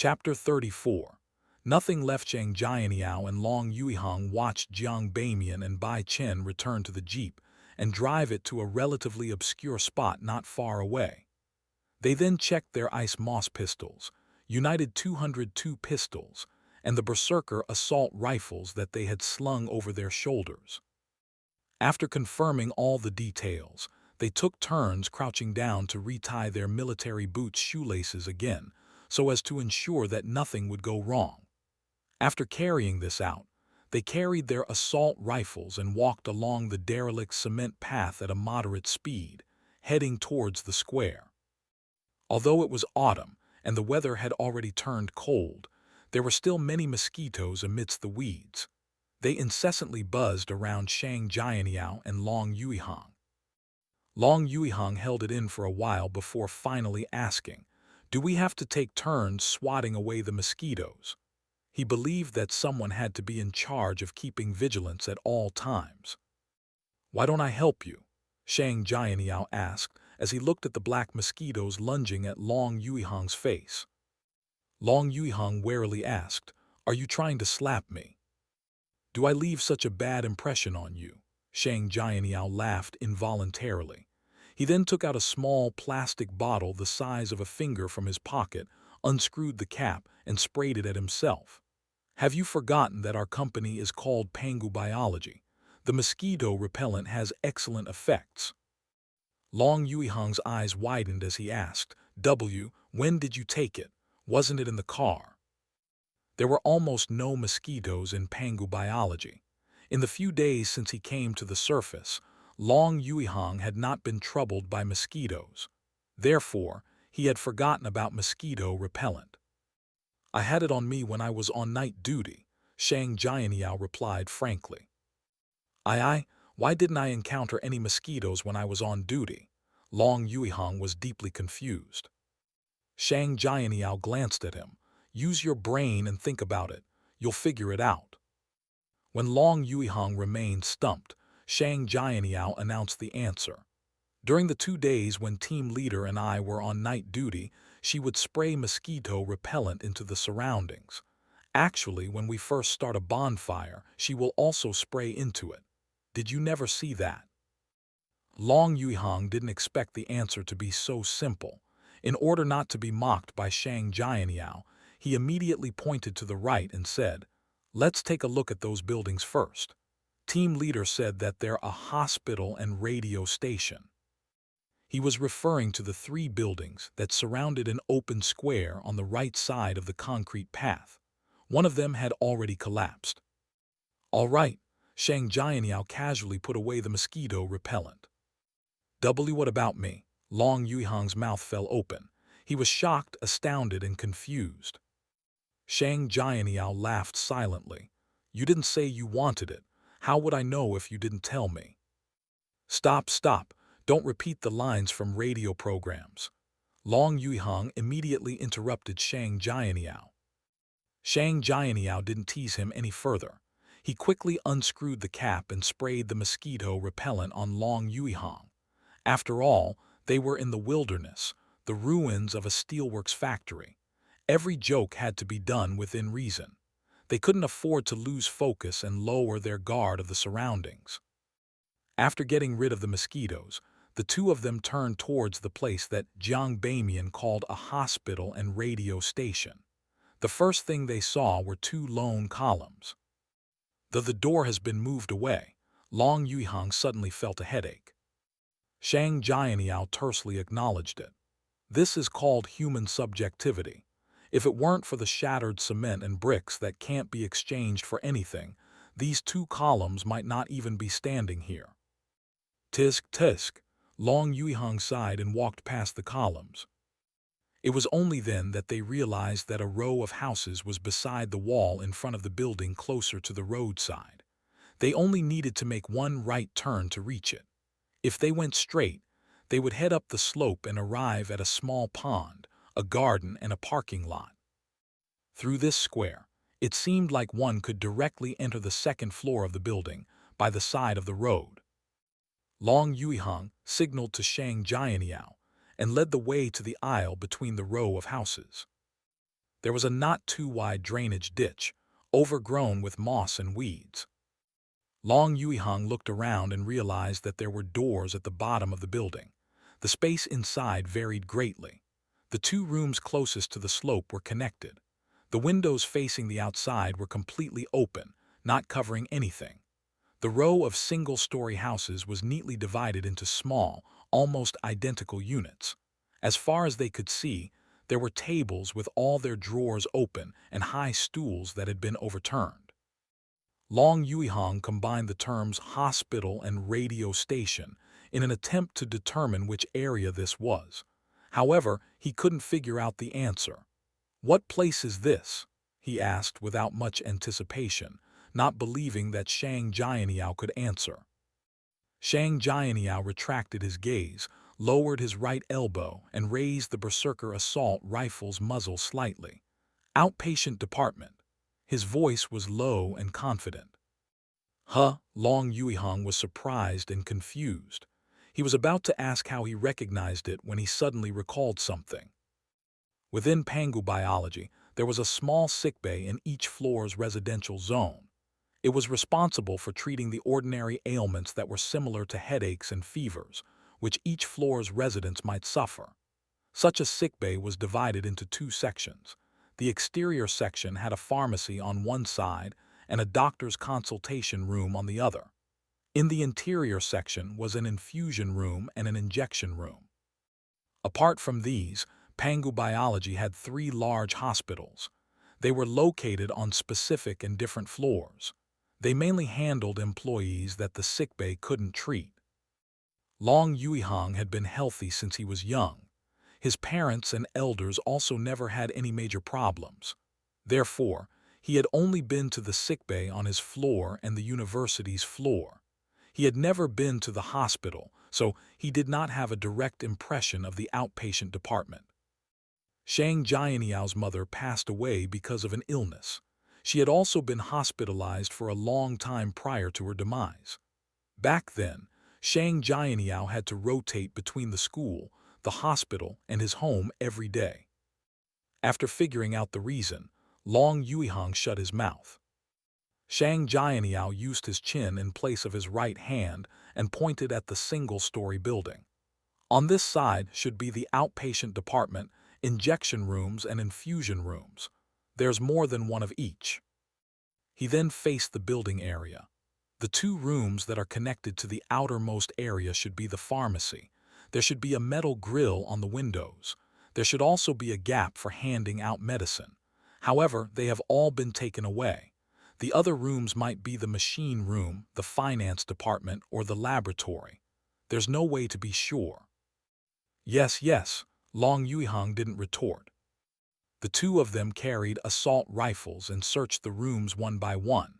Chapter 34. Nothing left. Shang Jianyao and Long Yuihang watched Jiang Bamian and Bai Chen return to the jeep and drive it to a relatively obscure spot not far away. They then checked their ice moss pistols, United 202 pistols, and the Berserker assault rifles that they had slung over their shoulders. After confirming all the details, they took turns crouching down to retie their military boots' shoelaces again, so as to ensure that nothing would go wrong. After carrying this out, they carried their assault rifles and walked along the derelict cement path at a moderate speed, heading towards the square. Although it was autumn and the weather had already turned cold, there were still many mosquitoes amidst the weeds. They incessantly buzzed around Shang Jianyao and Long Yuihang. Long Yuihang held it in for a while before finally asking, "Do we have to take turns swatting away the mosquitoes?" He believed that someone had to be in charge of keeping vigilance at all times. "Why don't I help you?" Shang Jianyao asked as he looked at the black mosquitoes lunging at Long Yuihang's face. Long Yuihang warily asked, "Are you trying to slap me?" "Do I leave such a bad impression on you?" Shang Jianyao laughed involuntarily. He then took out a small plastic bottle the size of a finger from his pocket, unscrewed the cap, and sprayed it at himself. "Have you forgotten that our company is called Pangu Biology? The mosquito repellent has excellent effects." Long Yuihang's eyes widened as he asked, "When did you take it? Wasn't it in the car?" There were almost no mosquitoes in Pangu Biology. In the few days since he came to the surface, Long Yuihang had not been troubled by mosquitoes. Therefore, he had forgotten about mosquito repellent. "I had it on me when I was on night duty," Shang Jianyao replied frankly. Why didn't I encounter any mosquitoes when I was on duty?" Long Yuihang was deeply confused. Shang Jianyao glanced at him. "Use your brain and think about it. You'll figure it out." When Long Yuihang remained stumped, Shang Jianyao announced the answer. "During the 2 days when team leader and I were on night duty, she would spray mosquito repellent into the surroundings. Actually, when we first start a bonfire, she will also spray into it. Did you never see that?" Long Yuihang didn't expect the answer to be so simple. In order not to be mocked by Shang Jianyao, he immediately pointed to the right and said, "Let's take a look at those buildings first. Team leader said that they're a hospital and radio station." He was referring to the 3 buildings that surrounded an open square on the right side of the concrete path. One of them had already collapsed. "All right," Shang Jianyao casually put away the mosquito repellent. What about me?" Long Yuihang's mouth fell open. He was shocked, astounded, and confused. Shang Jianyao laughed silently. "You didn't say you wanted it. How would I know if you didn't tell me?" Stop. Don't repeat the lines from radio programs." Long Yuihang immediately interrupted Shang Jianyao. Shang Jianyao didn't tease him any further. He quickly unscrewed the cap and sprayed the mosquito repellent on Long Yuihang. After all, they were in the wilderness, the ruins of a steelworks factory. Every joke had to be done within reason. They couldn't afford to lose focus and lower their guard of the surroundings. After getting rid of the mosquitoes, the 2 of them turned towards the place that Jiang Bamian called a hospital and radio station. The first thing they saw were 2 lone columns. Though the door has been moved away, Long Yuihang suddenly felt a headache. Shang Jianyao tersely acknowledged it. "This is called human subjectivity. If it weren't for the shattered cement and bricks that can't be exchanged for anything, these 2 columns might not even be standing here." Tisk. Long Yuihang sighed and walked past the columns. It was only then that they realized that a row of houses was beside the wall in front of the building closer to the roadside. They only needed to make one right turn to reach it. If they went straight, they would head up the slope and arrive at a small pond, a garden, and a parking lot. Through this square, it seemed like one could directly enter the 2nd floor of the building, by the side of the road. Long Yuihang signaled to Shang Jianyao and led the way to the aisle between the row of houses. There was a not-too-wide drainage ditch, overgrown with moss and weeds. Long Yuihang looked around and realized that there were doors at the bottom of the building. The space inside varied greatly. The two rooms closest to the slope were connected. The windows facing the outside were completely open, not covering anything. The row of single-story houses was neatly divided into small, almost identical units. As far as they could see, there were tables with all their drawers open and high stools that had been overturned. Long Yuihang combined the terms hospital and radio station in an attempt to determine which area this was. However, he couldn't figure out the answer. "What place is this?" he asked without much anticipation, not believing that Shang Jianyao could answer. Shang Jianyao retracted his gaze, lowered his right elbow, and raised the berserker assault rifle's muzzle slightly. "Outpatient department." His voice was low and confident. Long Yuihang was surprised and confused. He was about to ask how he recognized it when he suddenly recalled something. Within Pangu biology, there was a small sickbay in each floor's residential zone. It was responsible for treating the ordinary ailments that were similar to headaches and fevers, which each floor's residents might suffer. Such a sickbay was divided into two sections. The exterior section had a pharmacy on one side and a doctor's consultation room on the other. In the interior section was an infusion room and an injection room. Apart from these, Pangu Biology had 3 large hospitals. They were located on specific and different floors. They mainly handled employees that the sickbay couldn't treat. Long Yuihang had been healthy since he was young. His parents and elders also never had any major problems. Therefore, he had only been to the sickbay on his floor and the university's floor. He had never been to the hospital, so he did not have a direct impression of the outpatient department. Shang Jianyao's mother passed away because of an illness. She had also been hospitalized for a long time prior to her demise. Back then, Shang Jianyao had to rotate between the school, the hospital, and his home every day. After figuring out the reason, Long Yuihang shut his mouth. Shang Jianyao used his chin in place of his right hand and pointed at the single-story building. On this side should be the outpatient department, injection rooms, and infusion rooms. There's more than one of each. He then faced the building area. The 2 rooms that are connected to the outermost area should be the pharmacy. There should be a metal grill on the windows. There should also be a gap for handing out medicine. However, they have all been taken away. The other rooms might be the machine room, the finance department, or the laboratory. There's no way to be sure. Yes, Long Yuihang didn't retort. The 2 of them carried assault rifles and searched the rooms one by one.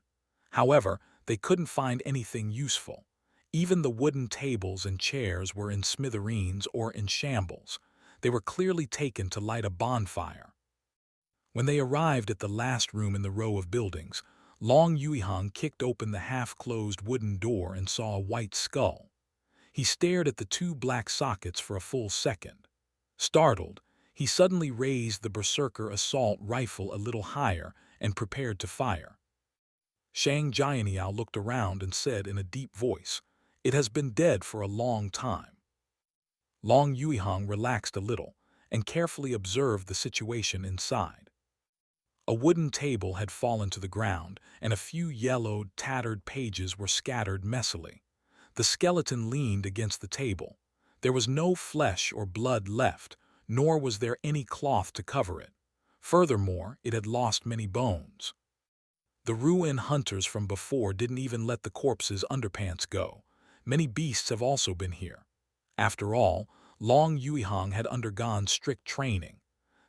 However, they couldn't find anything useful. Even the wooden tables and chairs were in smithereens or in shambles. They were clearly taken to light a bonfire. When they arrived at the last room in the row of buildings, Long Yuihang kicked open the half-closed wooden door and saw a white skull. He stared at the 2 black sockets for a full second. Startled, he suddenly raised the berserker assault rifle a little higher and prepared to fire. Shang Jianyao looked around and said in a deep voice, "It has been dead for a long time." Long Yuihang relaxed a little and carefully observed the situation inside. A wooden table had fallen to the ground, and a few yellowed, tattered pages were scattered messily. The skeleton leaned against the table. There was no flesh or blood left, nor was there any cloth to cover it. Furthermore, it had lost many bones. The ruin hunters from before didn't even let the corpse's underpants go. Many beasts have also been here. After all, Long Yuihang had undergone strict training.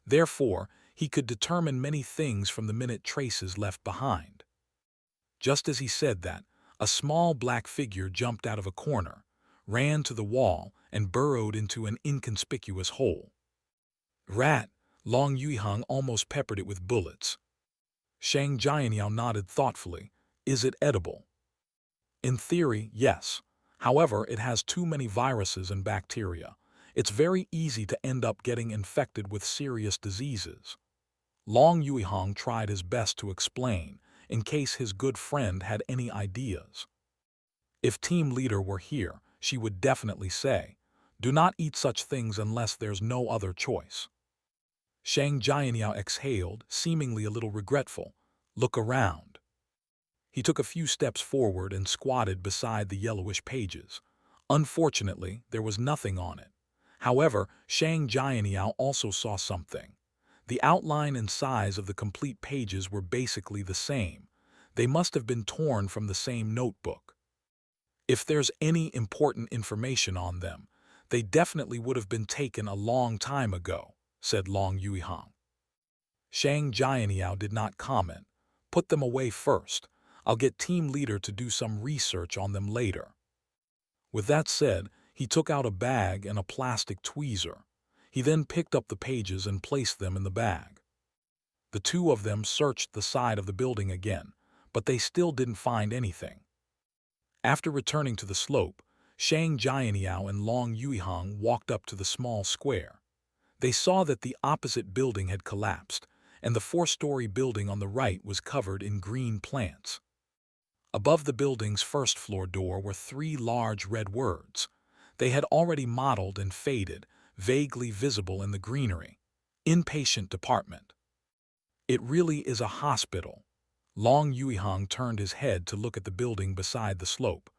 Therefore, he could determine many things from the minute traces left behind. Just as he said that, a small black figure jumped out of a corner, ran to the wall, and burrowed into an inconspicuous hole. "Rat!" Long Yuihang almost peppered it with bullets. Shang Jianyao nodded thoughtfully. "Is it edible?" "In theory, yes. However, it has too many viruses and bacteria. It's very easy to end up getting infected with serious diseases." Long Yuihong tried his best to explain, in case his good friend had any ideas. If team leader were here, she would definitely say, "Do not eat such things unless there's no other choice." Shang Jianyao exhaled, seemingly a little regretful. "Look around." He took a few steps forward and squatted beside the yellowish pages. Unfortunately, there was nothing on it. However, Shang Jianyao also saw something. The outline and size of the complete pages were basically the same. They must have been torn from the same notebook. If there's any important information on them, they definitely would have been taken a long time ago, said Long Yuihang. Shang Jianyao did not comment. "Put them away first. I'll get team leader to do some research on them later." With that said, he took out a bag and a plastic tweezer. He then picked up the pages and placed them in the bag. The two of them searched the side of the building again, but they still didn't find anything. After returning to the slope, Shang Jianyao and Long Yuihang walked up to the small square. They saw that the opposite building had collapsed, and the four-story building on the right was covered in green plants. Above the building's first-floor door were three large red words. They had already mottled and faded, vaguely visible in the greenery. "Inpatient department." It really is a hospital. Long Yuihang turned his head to look at the building beside the slope.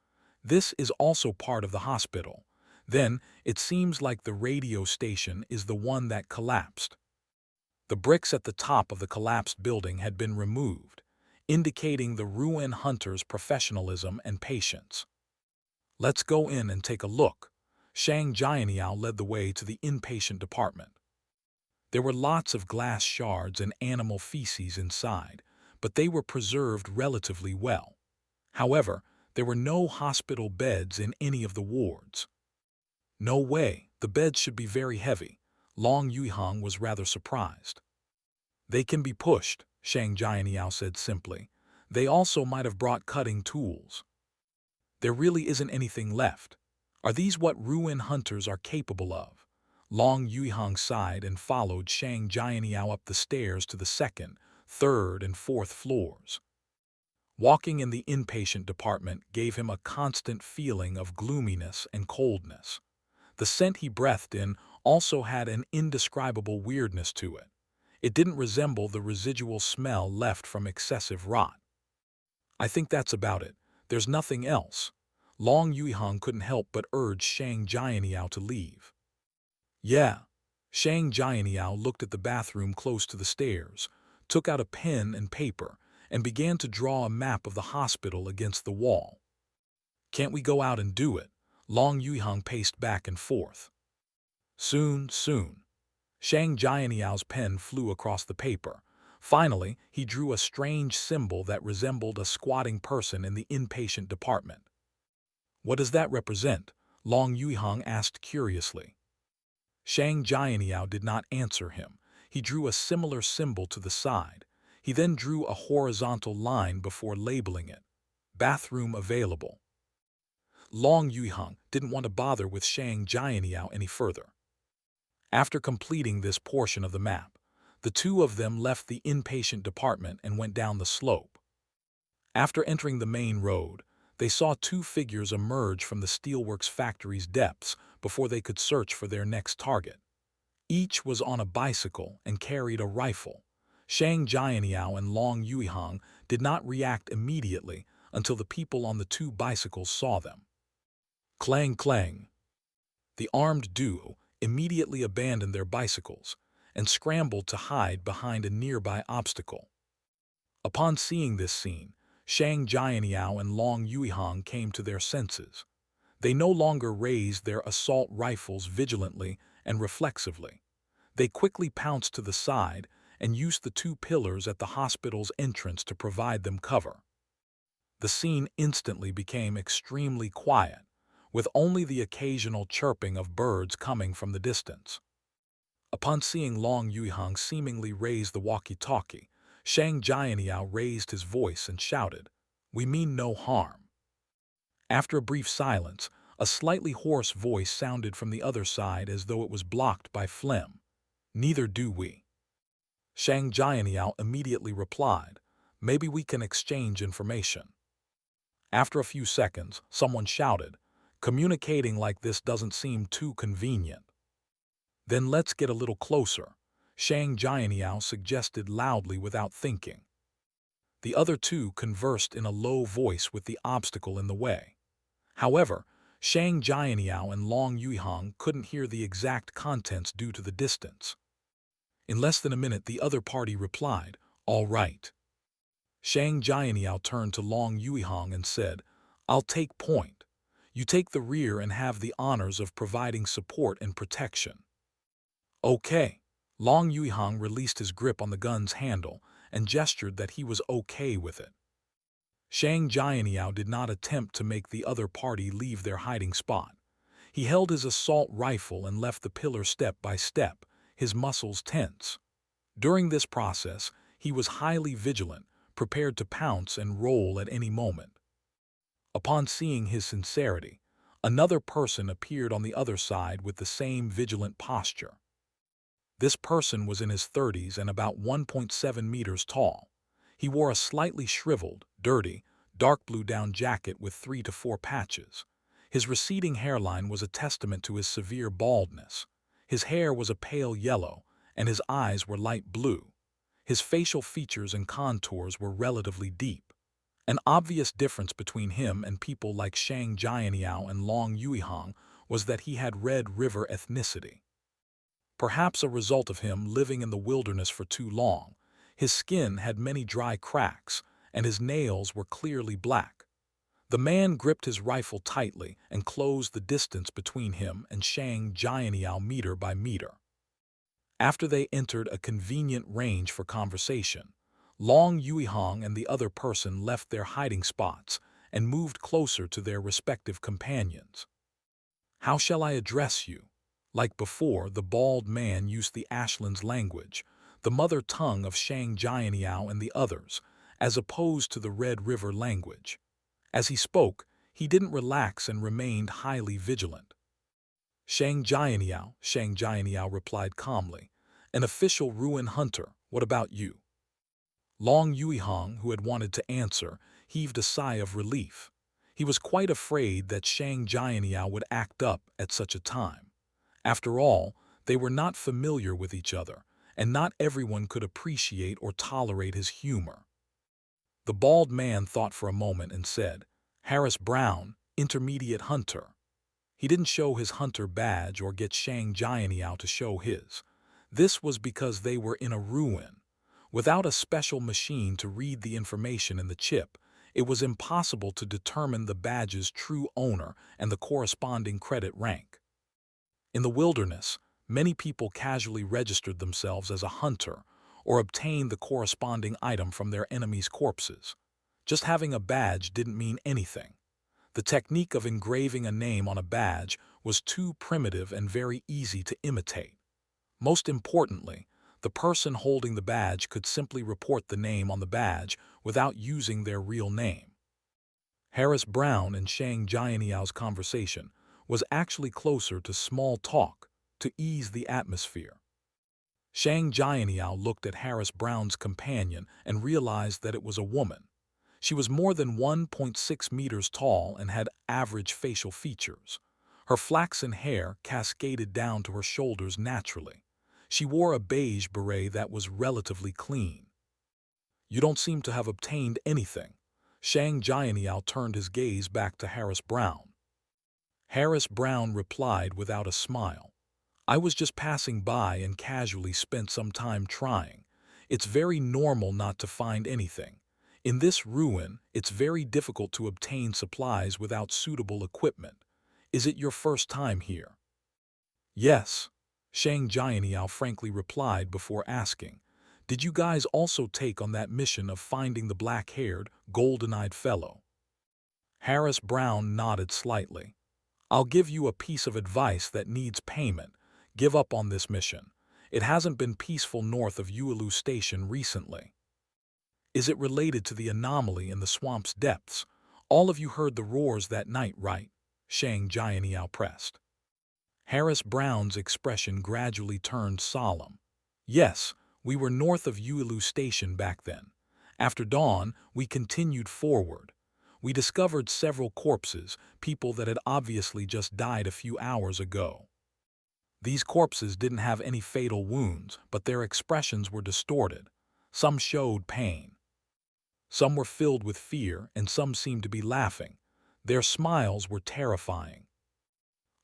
This is also part of the hospital. Then, it seems like the radio station is the one that collapsed. The bricks at the top of the collapsed building had been removed, indicating the ruin hunter's professionalism and patience. "Let's go in and take a look." Shang Jianyao led the way to the inpatient department. There were lots of glass shards and animal feces inside, but they were preserved relatively well. However, there were no hospital beds in any of the wards. "No way, the beds should be very heavy." Long Yuihang was rather surprised. "They can be pushed," Shang Jianyao said simply. "They also might have brought cutting tools." "There really isn't anything left. Are these what ruin hunters are capable of?" Long Yuihang sighed and followed Shang Jianyao up the stairs to the second, third, and fourth floors. Walking in the inpatient department gave him a constant feeling of gloominess and coldness. The scent he breathed in also had an indescribable weirdness to it. It didn't resemble the residual smell left from excessive rot. "I think that's about it. There's nothing else." Long Yuihang couldn't help but urge Shang Jianyao to leave. "Yeah." Shang Jianyao looked at the bathroom close to the stairs, took out a pen and paper, and began to draw a map of the hospital against the wall. "Can't we go out and do it?" Long Yuihang paced back and forth. "Soon, soon." Shang Jianyao pen flew across the paper. Finally, he drew a strange symbol that resembled a squatting person in the inpatient department. "What does that represent?" Long Yuihang asked curiously. Shang Jianyao did not answer him. He drew a similar symbol to the side. He then drew a horizontal line before labeling it. "Bathroom available." Long Yuihang didn't want to bother with Shang Jianyao any further. After completing this portion of the map, the two of them left the inpatient department and went down the slope. After entering the main road, they saw two figures emerge from the steelworks factory's depths before they could search for their next target. Each was on a bicycle and carried a rifle. Shang Jianyao and Long Yuihang did not react immediately until the people on the two bicycles saw them. Clang clang. The armed duo immediately abandoned their bicycles and scrambled to hide behind a nearby obstacle. Upon seeing this scene, Shang Jianyao and Long Yuihang came to their senses. They no longer raised their assault rifles vigilantly and reflexively. They quickly pounced to the side and used the two pillars at the hospital's entrance to provide them cover. The scene instantly became extremely quiet, with only the occasional chirping of birds coming from the distance. Upon seeing Long Yuihang seemingly raise the walkie-talkie, Shang Jianyao raised his voice and shouted, "We mean no harm." After a brief silence, a slightly hoarse voice sounded from the other side as though it was blocked by phlegm. "Neither do we." Shang Jianyao immediately replied, "Maybe we can exchange information." After a few seconds, someone shouted, "Communicating like this doesn't seem too convenient." "Then let's get a little closer," Shang Jianyao suggested loudly without thinking. The other two conversed in a low voice with the obstacle in the way. However, Shang Jianyao and Long Yuihang couldn't hear the exact contents due to the distance. In less than a minute, the other party replied, "All right." Shang Jianyao turned to Long Yuihang and said, "I'll take point. You take the rear and have the honors of providing support and protection." "Okay." Long Yuihang released his grip on the gun's handle and gestured that he was okay with it. Shang Jianyao did not attempt to make the other party leave their hiding spot. He held his assault rifle and left the pillar step by step, his muscles tense. During this process, he was highly vigilant, prepared to pounce and roll at any moment. Upon seeing his sincerity, another person appeared on the other side with the same vigilant posture. This person was in his 30s and about 1.7 meters tall. He wore a slightly shriveled, dirty, dark blue down jacket with 3 to 4 patches. His receding hairline was a testament to his severe baldness. His hair was a pale yellow, and his eyes were light blue. His facial features and contours were relatively deep. An obvious difference between him and people like Shang Jianyao and Long Yuihang was that he had Red River ethnicity. Perhaps a result of him living in the wilderness for too long, his skin had many dry cracks, and his nails were clearly black. The man gripped his rifle tightly and closed the distance between him and Shang Jianyao meter by meter. After they entered a convenient range for conversation, Long Yuihang and the other person left their hiding spots and moved closer to their respective companions. "How shall I address you?" Like before, the bald man used the Ashlands language, the mother tongue of Shang Jianyao and the others, as opposed to the Red River language. As he spoke, he didn't relax and remained highly vigilant. Shang Jianyao replied calmly, "An official ruin hunter, what about you?" Long Yuihang, who had wanted to answer, heaved a sigh of relief. He was quite afraid that Shang Jianyao would act up at such a time. After all, they were not familiar with each other, and not everyone could appreciate or tolerate his humor. The bald man thought for a moment and said, "Harris Brown, intermediate hunter." He didn't show his hunter badge or get Shang Jianyao to show his. This was because they were in a ruin. Without a special machine to read the information in the chip, it was impossible to determine the badge's true owner and the corresponding credit rank. In the wilderness, many people casually registered themselves as a hunter or obtained the corresponding item from their enemies' corpses. Just having a badge didn't mean anything. The technique of engraving a name on a badge was too primitive and very easy to imitate. Most importantly, the person holding the badge could simply report the name on the badge without using their real name. Harris Brown and Shang Jianyao conversation was actually closer to small talk to ease the atmosphere. Shang Jianyao looked at Harris Brown's companion and realized that it was a woman. She was more than 1.6 meters tall and had average facial features. Her flaxen hair cascaded down to her shoulders naturally. She wore a beige beret that was relatively clean. "You don't seem to have obtained anything." Shang Jianyao turned his gaze back to Harris Brown. Harris Brown replied without a smile, "I was just passing by and casually spent some time trying. It's very normal not to find anything. In this ruin, it's very difficult to obtain supplies without suitable equipment. Is it your first time here?" "Yes," Shang Jianyao frankly replied before asking, "Did you guys also take on that mission of finding the black-haired, golden-eyed fellow?" Harris Brown nodded slightly. "I'll give you a piece of advice that needs payment. Give up on this mission. It hasn't been peaceful north of Yuelu Station recently." "Is it related to the anomaly in the swamp's depths? All of you heard the roars that night, right?" Shang Jianyao pressed. Harris Brown's expression gradually turned solemn. "Yes, We were north of Yuilu Station back then. After dawn, we continued forward. We discovered several corpses, people that had obviously just died a few hours ago. These corpses didn't have any fatal wounds, but their expressions were distorted. Some showed pain. Some were filled with fear, and some seemed to be laughing. Their smiles were terrifying.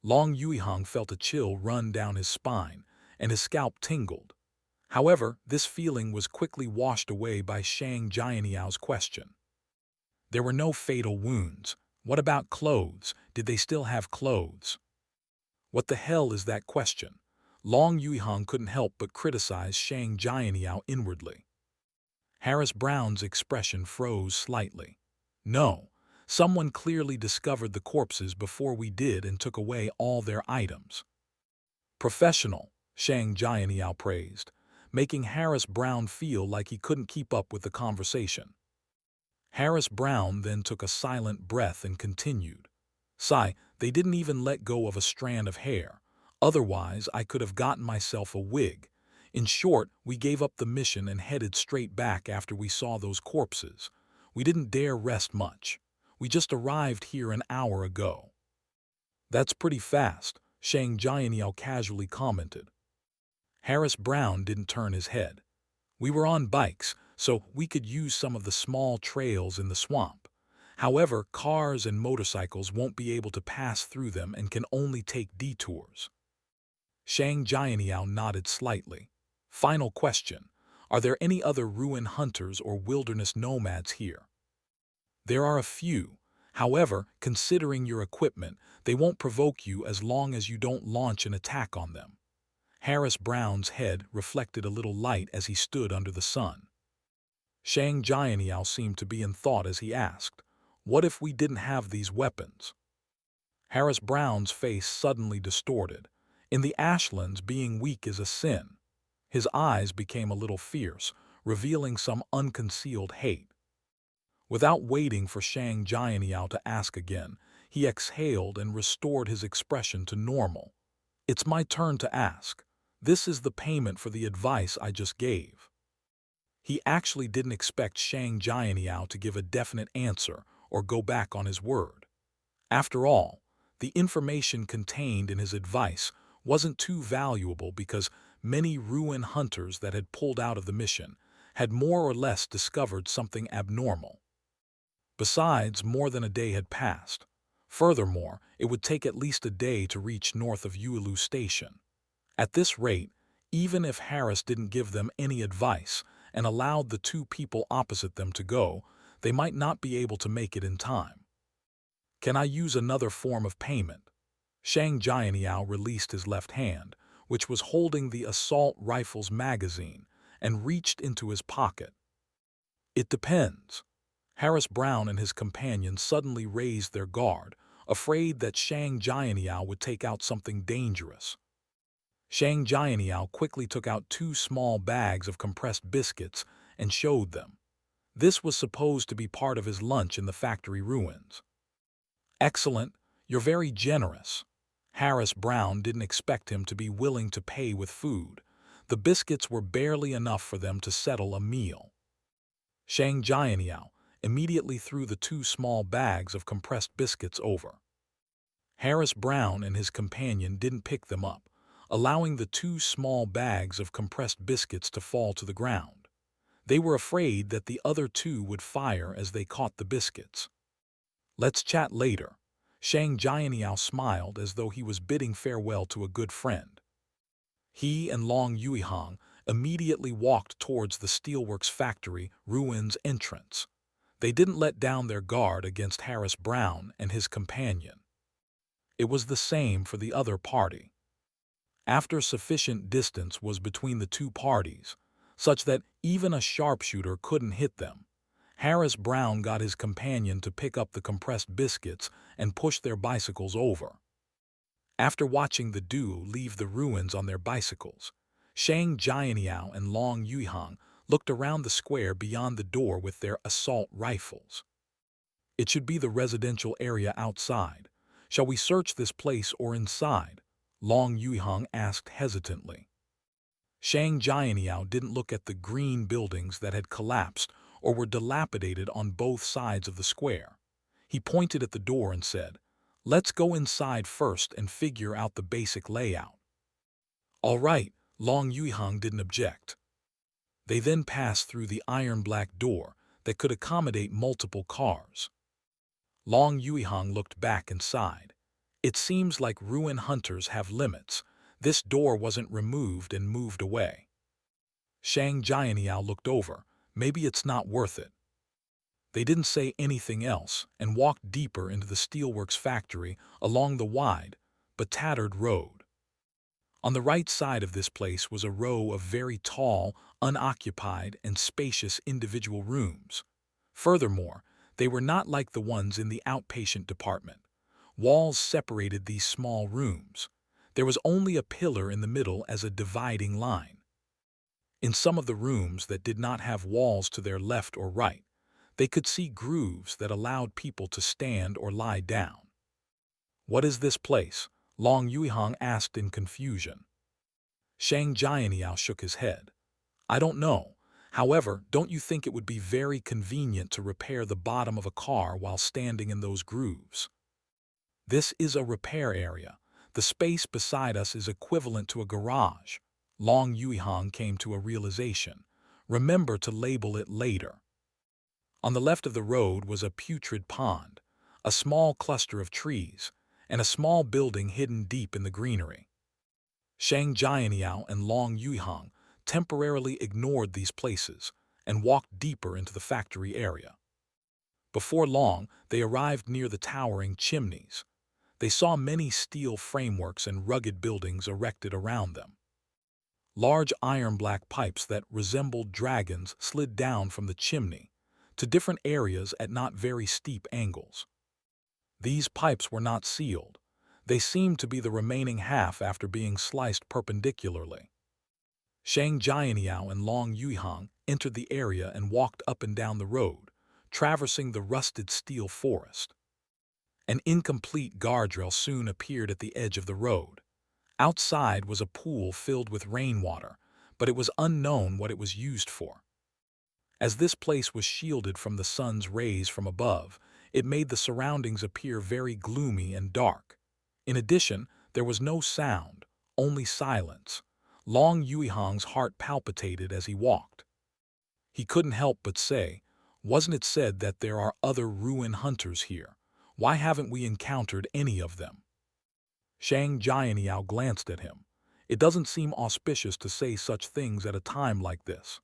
Long Yuihang felt a chill run down his spine, and his scalp tingled. However, this feeling was quickly washed away by Shang Jianiao's question. There were no fatal wounds. What about clothes? Did they still have clothes? What the hell is that question? Long Yuihang couldn't help but criticize Shang Jianiao inwardly. Harris Brown's expression froze slightly. No, someone clearly discovered the corpses before we did and took away all their items. Professional, Shang Jianyao praised, making Harris Brown feel like he couldn't keep up with the conversation. Harris Brown then took a silent breath and continued. Sigh, they didn't even let go of a strand of hair. Otherwise, I could have gotten myself a wig. In short, we gave up the mission and headed straight back after we saw those corpses. We didn't dare rest much. We just arrived here an hour ago. That's pretty fast, Shang Jianyao casually commented. Harris Brown didn't turn his head. We were on bikes, so we could use some of the small trails in the swamp. However, cars and motorcycles won't be able to pass through them and can only take detours. Shang Jianyao nodded slightly. Final question. Are there any other ruin hunters or wilderness nomads here? There are a few. However, considering your equipment, they won't provoke you as long as you don't launch an attack on them. Harris Brown's head reflected a little light as he stood under the sun. Shang Jianyao seemed to be in thought as he asked, what if we didn't have these weapons? Harris Brown's face suddenly distorted. In the Ashlands, being weak is a sin. His eyes became a little fierce, revealing some unconcealed hate. Without waiting for Shang Jianyao to ask again, he exhaled and restored his expression to normal. It's my turn to ask. This is the payment for the advice I just gave. He actually didn't expect Shang Jianyao to give a definite answer or go back on his word. After all, the information contained in his advice wasn't too valuable because many ruin hunters that had pulled out of the mission had more or less discovered something abnormal. Besides, more than a day had passed. Furthermore, it would take at least a day to reach north of Yuilu Station. At this rate, even if Harris didn't give them any advice and allowed the two people opposite them to go, they might not be able to make it in time. Can I use another form of payment? Shang Jianyao released his left hand, which was holding the assault rifle's magazine, and reached into his pocket. It depends. Harris Brown and his companion suddenly raised their guard, afraid that Shang Jianyao would take out something dangerous. Shang Jianyao quickly took out 2 small bags of compressed biscuits and showed them. This was supposed to be part of his lunch in the factory ruins. Excellent, you're very generous. Harris Brown didn't expect him to be willing to pay with food. The biscuits were barely enough for them to settle a meal. Shang Jianyao immediately threw the 2 small bags of compressed biscuits over. Harris Brown and his companion didn't pick them up, allowing the 2 small bags of compressed biscuits to fall to the ground. They were afraid that the other 2 would fire as they caught the biscuits. Let's chat later. Shang Jianyao smiled as though he was bidding farewell to a good friend. He and Long Yuihang immediately walked towards the steelworks factory ruins entrance. They didn't let down their guard against Harris Brown and his companion. It was the same for the other party. After sufficient distance was between the 2 parties, such that even a sharpshooter couldn't hit them, Harris Brown got his companion to pick up the compressed biscuits and push their bicycles over. After watching the duo leave the ruins on their bicycles, Shang Jianyao and Long Yuihang looked around the square beyond the door with their assault rifles. It should be the residential area outside. Shall we search this place or inside? Long Yuihang asked hesitantly. Shang Jianyao didn't look at the green buildings that had collapsed or were dilapidated on both sides of the square. He pointed at the door and said, "Let's go inside first and figure out the basic layout." "All right," Long Yuihang didn't object. They then passed through the iron-black door that could accommodate multiple cars. Long Yuihang looked back and sighed. It seems like ruin hunters have limits. This door wasn't removed and moved away. Shang Jianyao looked over. Maybe it's not worth it. They didn't say anything else and walked deeper into the steelworks factory along the wide but tattered road. On the right side of this place was a row of very tall, unoccupied, and spacious individual rooms. Furthermore, they were not like the ones in the outpatient department. Walls separated these small rooms. There was only a pillar in the middle as a dividing line. In some of the rooms that did not have walls to their left or right, they could see grooves that allowed people to stand or lie down. "What is this place?" Long Yuihang asked in confusion. Shang Jianyao shook his head. "I don't know. However, don't you think it would be very convenient to repair the bottom of a car while standing in those grooves?" "This is a repair area. The space beside us is equivalent to a garage." Long Yuihang came to a realization. "Remember to label it later." On the left of the road was a putrid pond, a small cluster of trees, and a small building hidden deep in the greenery. Shang Jianyao and Long Yuihang temporarily ignored these places and walked deeper into the factory area. Before long, they arrived near the towering chimneys. They saw many steel frameworks and rugged buildings erected around them. Large iron-black pipes that resembled dragons slid down from the chimney to different areas at not very steep angles. These pipes were not sealed. They seemed to be the remaining half after being sliced perpendicularly. Shang Jianyao and Long Yuihang entered the area and walked up and down the road, traversing the rusted steel forest. An incomplete guardrail soon appeared at the edge of the road. Outside was a pool filled with rainwater, but it was unknown what it was used for. As this place was shielded from the sun's rays from above, it made the surroundings appear very gloomy and dark. In addition, there was no sound, only silence. Long Yuihang's heart palpitated as he walked. He couldn't help but say, "Wasn't it said that there are other ruin hunters here? Why haven't we encountered any of them?" Shang Jianyao glanced at him. "It doesn't seem auspicious to say such things at a time like this."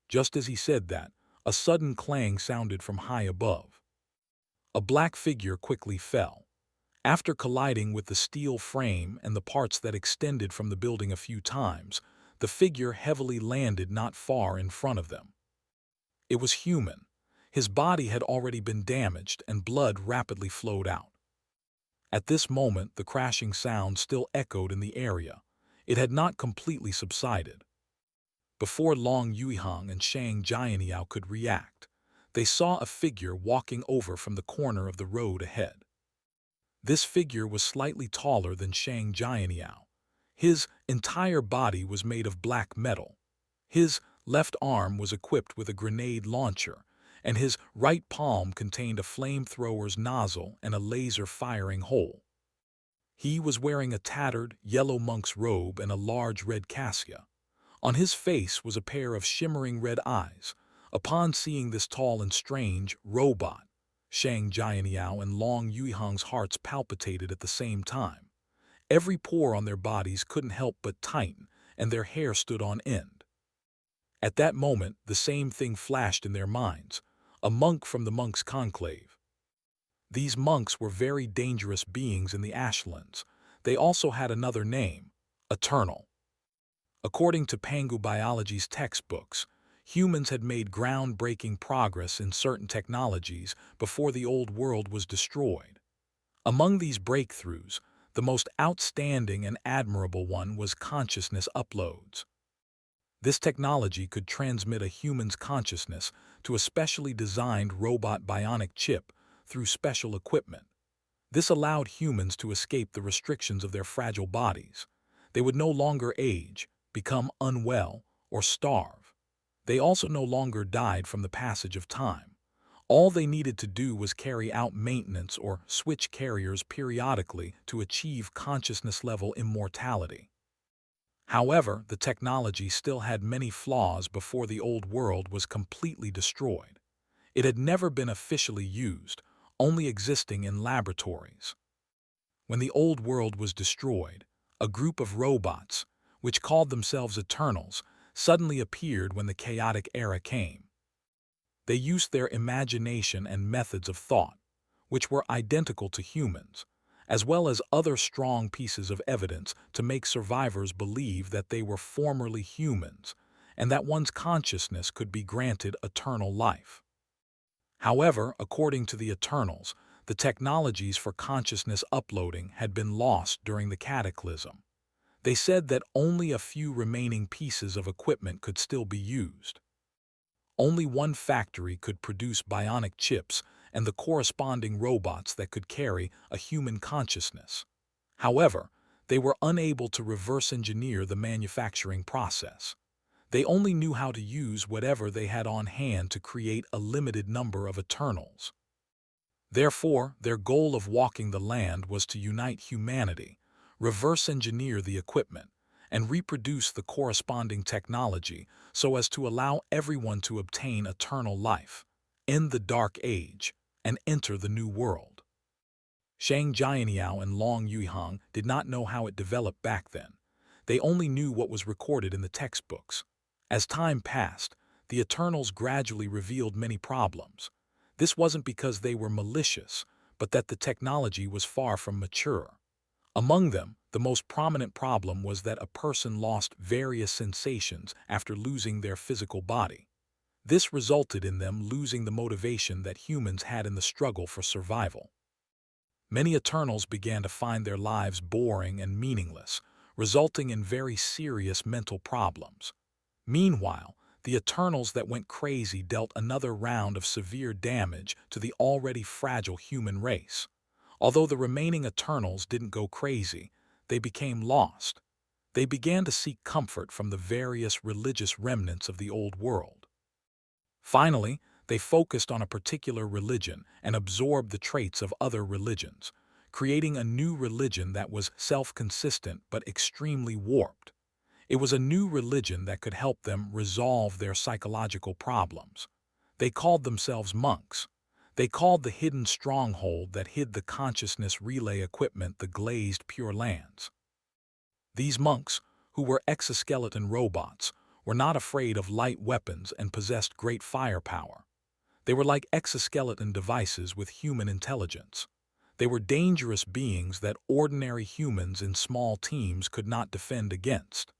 Just as he said that, a sudden clang sounded from high above. A black figure quickly fell. After colliding with the steel frame and the parts that extended from the building a few times, the figure heavily landed not far in front of them. It was human. His body had already been damaged and blood rapidly flowed out. At this moment, the crashing sound still echoed in the area. It had not completely subsided. Before Long Yuihang and Shang Jianyao could react, they saw a figure walking over from the corner of the road ahead. This figure was slightly taller than Shang Jianyao. His entire body was made of black metal. His left arm was equipped with a grenade launcher, and his right palm contained a flamethrower's nozzle and a laser firing hole. He was wearing a tattered, yellow monk's robe and a large red cassia. On his face was a pair of shimmering red eyes. Upon seeing this tall and strange robot, Shang Jianyao and Long Yuihang's hearts palpitated at the same time. Every pore on their bodies couldn't help but tighten, and their hair stood on end. At that moment, the same thing flashed in their minds: a monk from the monks' conclave. These monks were very dangerous beings in the Ashlands. They also had another name: Eternal. According to Pangu Biology's textbooks, humans had made groundbreaking progress in certain technologies before the old world was destroyed. Among these breakthroughs, the most outstanding and admirable one was consciousness uploads. This technology could transmit a human's consciousness to a specially designed robot bionic chip through special equipment. This allowed humans to escape the restrictions of their fragile bodies. They would no longer age, become unwell, or starve. They also no longer died from the passage of time. All they needed to do was carry out maintenance or switch carriers periodically to achieve consciousness-level immortality. However, the technology still had many flaws before the old world was completely destroyed. It had never been officially used, only existing in laboratories. When the old world was destroyed, a group of robots, which called themselves Eternals, suddenly appeared when the chaotic era came. They used their imagination and methods of thought, which were identical to humans, as well as other strong pieces of evidence to make survivors believe that they were formerly humans and that one's consciousness could be granted eternal life. However, according to the Eternals, the technologies for consciousness uploading had been lost during the cataclysm. They said that only a few remaining pieces of equipment could still be used. Only one factory could produce bionic chips and the corresponding robots that could carry a human consciousness. However, they were unable to reverse engineer the manufacturing process. They only knew how to use whatever they had on hand to create a limited number of Eternals. Therefore, their goal of walking the land was to unite humanity, reverse engineer the equipment, and reproduce the corresponding technology so as to allow everyone to obtain eternal life, end the Dark Age, and enter the New World. Shang Jianyao and Long Yuihang did not know how it developed back then. They only knew what was recorded in the textbooks. As time passed, the Eternals gradually revealed many problems. This wasn't because they were malicious, but that the technology was far from mature. Among them, the most prominent problem was that a person lost various sensations after losing their physical body. This resulted in them losing the motivation that humans had in the struggle for survival. Many Eternals began to find their lives boring and meaningless, resulting in very serious mental problems. Meanwhile, the Eternals that went crazy dealt another round of severe damage to the already fragile human race. Although the remaining Eternals didn't go crazy, they became lost. They began to seek comfort from the various religious remnants of the old world. Finally, they focused on a particular religion and absorbed the traits of other religions, creating a new religion that was self-consistent but extremely warped. It was a new religion that could help them resolve their psychological problems. They called themselves monks. They called the hidden stronghold that hid the consciousness relay equipment the glazed Pure Lands. These monks, who were exoskeleton robots, were not afraid of light weapons and possessed great firepower. They were like exoskeleton devices with human intelligence. They were dangerous beings that ordinary humans in small teams could not defend against.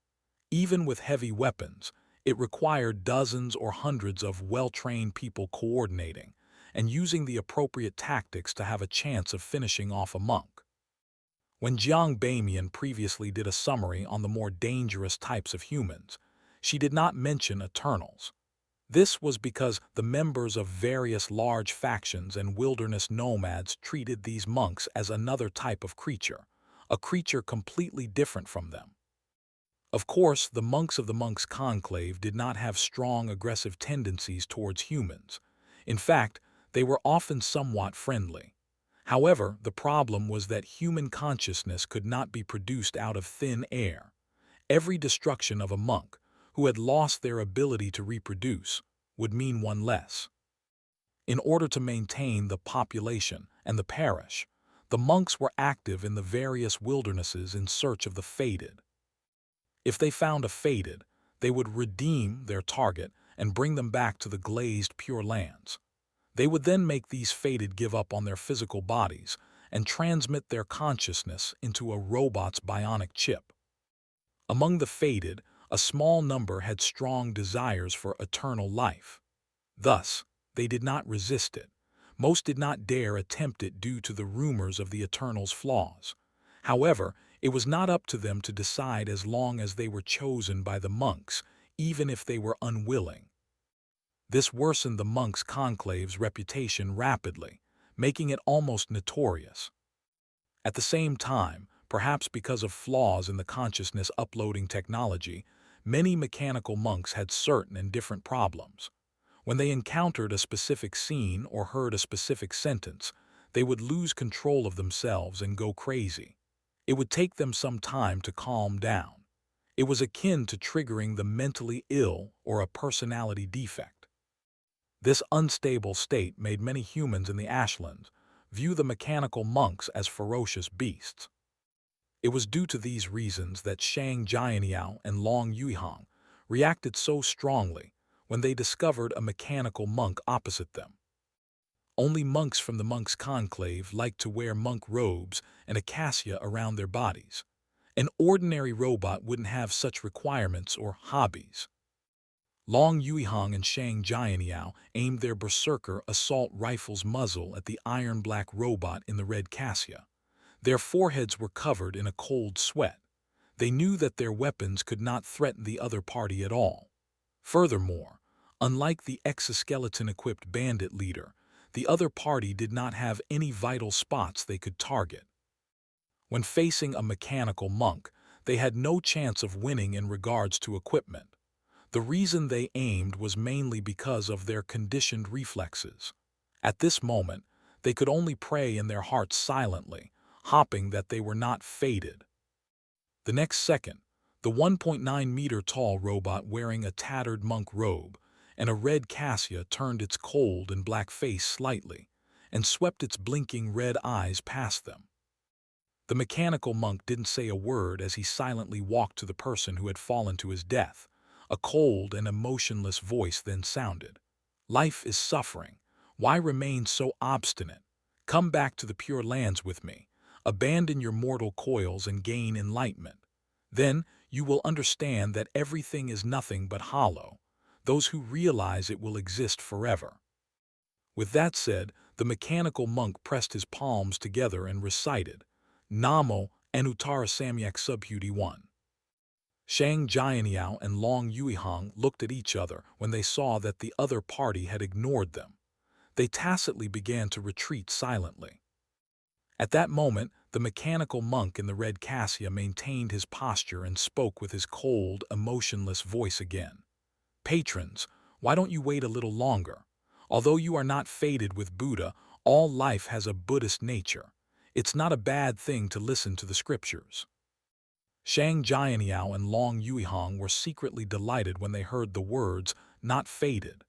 Even with heavy weapons, it required dozens or hundreds of well-trained people coordinating and using the appropriate tactics to have a chance of finishing off a monk. When Jiang Bamian previously did a summary on the more dangerous types of humans, she did not mention Eternals. This was because the members of various large factions and wilderness nomads treated these monks as another type of creature, a creature completely different from them. Of course, the monks of the Monks' Conclave did not have strong aggressive tendencies towards humans. In fact, they were often somewhat friendly. However, the problem was that human consciousness could not be produced out of thin air. Every destruction of a monk, who had lost their ability to reproduce, would mean one less. In order to maintain the population and the parish, the monks were active in the various wildernesses in search of the fated. If they found a fated, they would redeem their target and bring them back to the glazed Pure Lands. They would then make these fated give up on their physical bodies and transmit their consciousness into a robot's bionic chip. Among the fated, a small number had strong desires for eternal life. Thus, they did not resist it. Most did not dare attempt it due to the rumors of the Eternal's flaws. However, it was not up to them to decide as long as they were chosen by the monks, even if they were unwilling. This worsened the monks' conclave's reputation rapidly, making it almost notorious. At the same time, perhaps because of flaws in the consciousness uploading technology, many mechanical monks had certain and different problems. When they encountered a specific scene or heard a specific sentence, they would lose control of themselves and go crazy. It would take them some time to calm down. It was akin to triggering the mentally ill or a personality defect. This unstable state made many humans in the Ashlands view the mechanical monks as ferocious beasts. It was due to these reasons that Shang Jianyao and Long Yuihang reacted so strongly when they discovered a mechanical monk opposite them. Only monks from the monks' conclave liked to wear monk robes and acacia around their bodies. An ordinary robot wouldn't have such requirements or hobbies. Long Yuihang and Shang Jianyao aimed their berserker assault rifle's muzzle at the iron-black robot in the red cassia. Their foreheads were covered in a cold sweat. They knew that their weapons could not threaten the other party at all. Furthermore, unlike the exoskeleton-equipped bandit leader, the other party did not have any vital spots they could target. When facing a mechanical monk, they had no chance of winning in regards to equipment. The reason they aimed was mainly because of their conditioned reflexes. At this moment, they could only pray in their hearts silently, hoping that they were not fated. The next second, the 1.9-meter-tall robot wearing a tattered monk robe and a red cassia turned its cold and black face slightly and swept its blinking red eyes past them. The mechanical monk didn't say a word as he silently walked to the person who had fallen to his death. A cold and emotionless voice then sounded. "Life is suffering. Why remain so obstinate? Come back to the Pure Lands with me. Abandon your mortal coils and gain enlightenment. Then you will understand that everything is nothing but hollow. Those who realize it will exist forever." With that said, the mechanical monk pressed his palms together and recited, "Namo Anuttara Samyak Subhuti 1. Shang Jianyao and Long Yuihang looked at each other when they saw that the other party had ignored them. They tacitly began to retreat silently. At that moment, the mechanical monk in the red cassia maintained his posture and spoke with his cold, emotionless voice again. "Patrons, why don't you wait a little longer? Although you are not fated with Buddha, all life has a Buddhist nature. It's not a bad thing to listen to the scriptures." Shang Jianyao and Long Yuihang were secretly delighted when they heard the words, "not fated."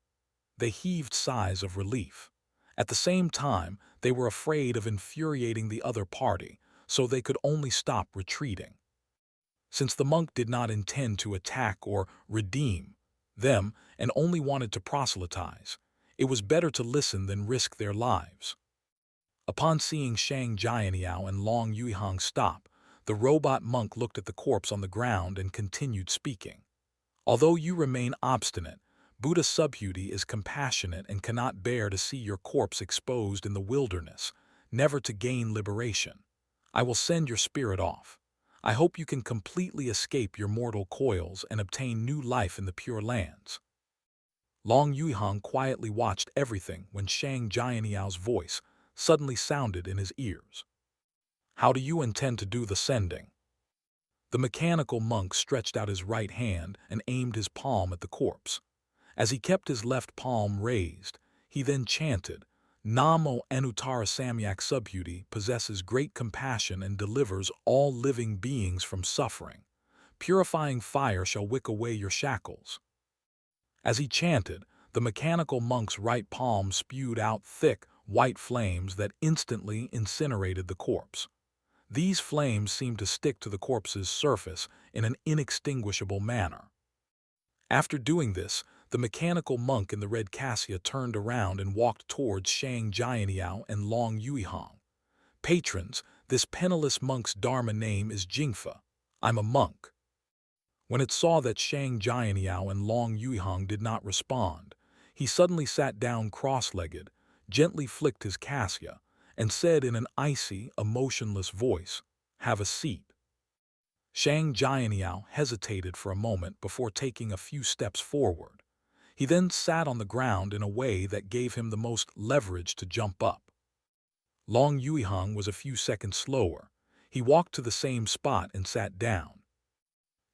They heaved sighs of relief. At the same time, they were afraid of infuriating the other party, so they could only stop retreating. Since the monk did not intend to attack or redeem them and only wanted to proselytize, it was better to listen than risk their lives. Upon seeing Shang Jianyao and Long Yuihang stop, the robot monk looked at the corpse on the ground and continued speaking. "Although you remain obstinate, Buddha Subhuti is compassionate and cannot bear to see your corpse exposed in the wilderness, never to gain liberation. I will send your spirit off. I hope you can completely escape your mortal coils and obtain new life in the Pure Lands." Long Yuihang quietly watched everything when Shang Jianyao voice suddenly sounded in his ears. "How do you intend to do the sending?" The mechanical monk stretched out his right hand and aimed his palm at the corpse. As he kept his left palm raised, he then chanted, "Namo Anuttara Samyak Subhuti possesses great compassion and delivers all living beings from suffering. Purifying fire shall wick away your shackles." As he chanted, the mechanical monk's right palm spewed out thick, white flames that instantly incinerated the corpse. These flames seemed to stick to the corpse's surface in an inextinguishable manner. After doing this, the mechanical monk in the red cassia turned around and walked towards Shang Jianyao and Long Yuihang. "Patrons, this penniless monk's dharma name is Jingfa. I'm a monk." When it saw that Shang Jianyao and Long Yuihang did not respond, he suddenly sat down cross-legged, gently flicked his cassia, and said in an icy, emotionless voice, "Have a seat." Shang Jianyao hesitated for a moment before taking a few steps forward. He then sat on the ground in a way that gave him the most leverage to jump up. Long Yuihang was a few seconds slower. He walked to the same spot and sat down.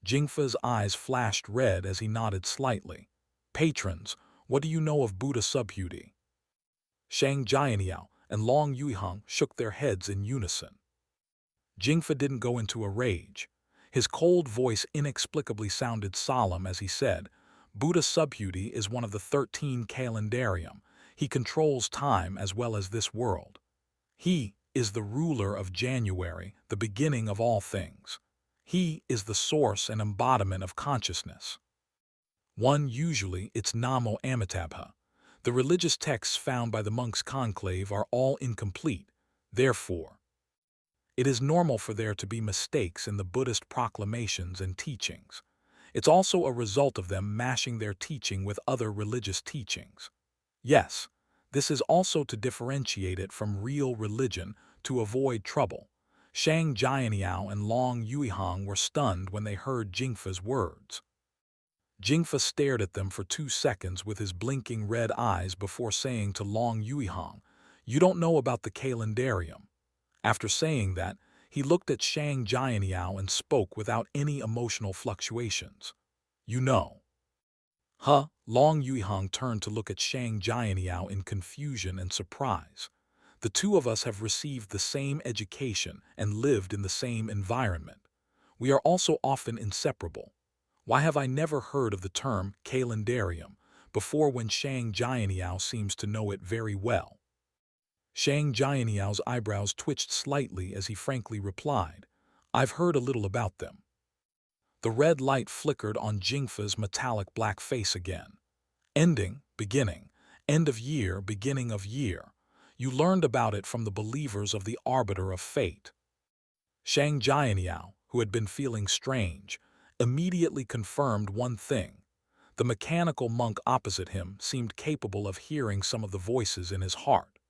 Jingfa's eyes flashed red as he nodded slightly. Patrons, what do you know of Buddha Subhuti? Shang Jianyao and Long Yuihang shook their heads in unison. Jingfa didn't go into a rage. His cold voice inexplicably sounded solemn as he said, Buddha Subhuti is one of the 13 calendarium. He controls time as well as this world. He is the ruler of January, the beginning of all things. He is the source and embodiment of consciousness. Usually it's Namo Amitabha. The religious texts found by the monks' conclave are all incomplete. Therefore, it is normal for there to be mistakes in the Buddhist proclamations and teachings. It's also a result of them mashing their teaching with other religious teachings. Yes, this is also to differentiate it from real religion to avoid trouble. Shang Jianyao and Long Yuihang were stunned when they heard Jingfa's words. Jingfa stared at them for 2 seconds with his blinking red eyes before saying to Long Yuihang, "You don't know about the calendarium." After saying that, he looked at Shang Jianyao and spoke without any emotional fluctuations. "You know." Huh? Long Yuihang turned to look at Shang Jianyao in confusion and surprise. The two of us have received the same education and lived in the same environment. We are also often inseparable. Why have I never heard of the term calendarium before when Shang Jianyao seems to know it very well? Shang Jianyao's eyebrows twitched slightly as he frankly replied, "I've heard a little about them." The red light flickered on Jingfa's metallic black face again. Ending, beginning, end of year, beginning of year. You learned about it from the believers of the Arbiter of Fate. Shang Jianyao, who had been feeling strange, immediately confirmed one thing. The mechanical monk opposite him seemed capable of hearing some of the voices in his heart.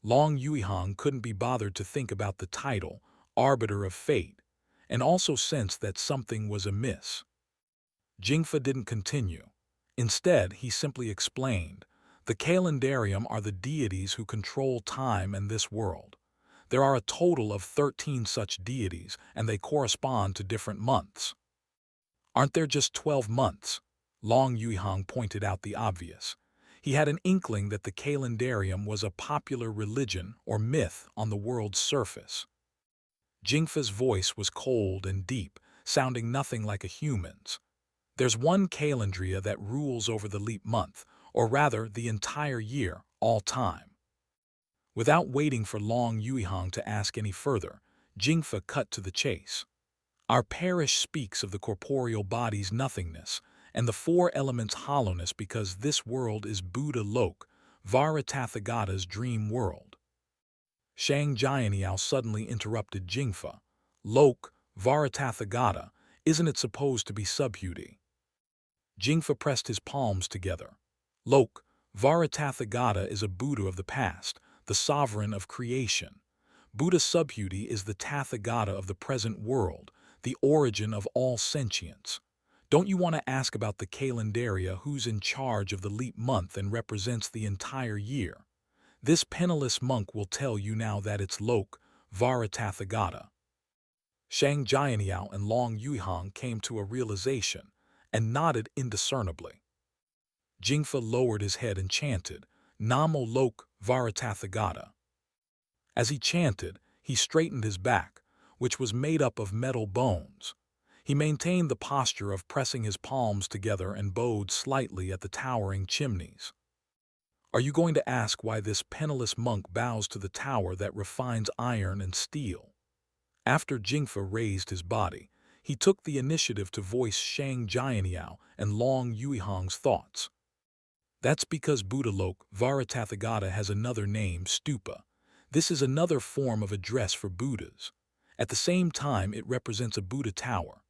Long Yuihang couldn't be bothered to think about the title, Arbiter of Fate, and also sensed that something was amiss. Jingfa didn't continue. Instead, he simply explained, the calendarium are the deities who control time and this world. There are a total of 13 such deities, and they correspond to different months. Aren't there just 12 months? Long Yuihang pointed out the obvious. He had an inkling that the calendarium was a popular religion or myth on the world's surface. Jingfa's voice was cold and deep, sounding nothing like a human's. There's one calendria that rules over the leap month, or rather the entire year, all time. Without waiting for Long Yuihang to ask any further, Jingfa cut to the chase. Our parish speaks of the corporeal body's nothingness and the 4 elements' hollowness because this world is Buddha Lok, Varatathagata's dream world. Shang Jianyao suddenly interrupted Jingfa. Lok, Varatathagata, isn't it supposed to be Subhuti? Jingfa pressed his palms together. Lok, Varatathagata is a Buddha of the past, the sovereign of creation. Buddha Subhuti is the Tathagata of the present world, the origin of all sentience. Don't you want to ask about the calendaria who's in charge of the leap month and represents the entire year? This penniless monk will tell you now that it's Lok, Varatathagata. Shang Jianyao and Long Yuihang came to a realization and nodded indiscernibly. Jingfa lowered his head and chanted, Namo Lok Varatathagata. As he chanted, he straightened his back, which was made up of metal bones. He maintained the posture of pressing his palms together and bowed slightly at the towering chimneys. Are you going to ask why this penniless monk bows to the tower that refines iron and steel? After Jingfa raised his body, he took the initiative to voice Shang Jianyao and Long Yuihang's thoughts. That's because Buddha Lok Varatathagata has another name, Stupa. This is another form of address for Buddhas. At the same time, it represents a Buddha tower.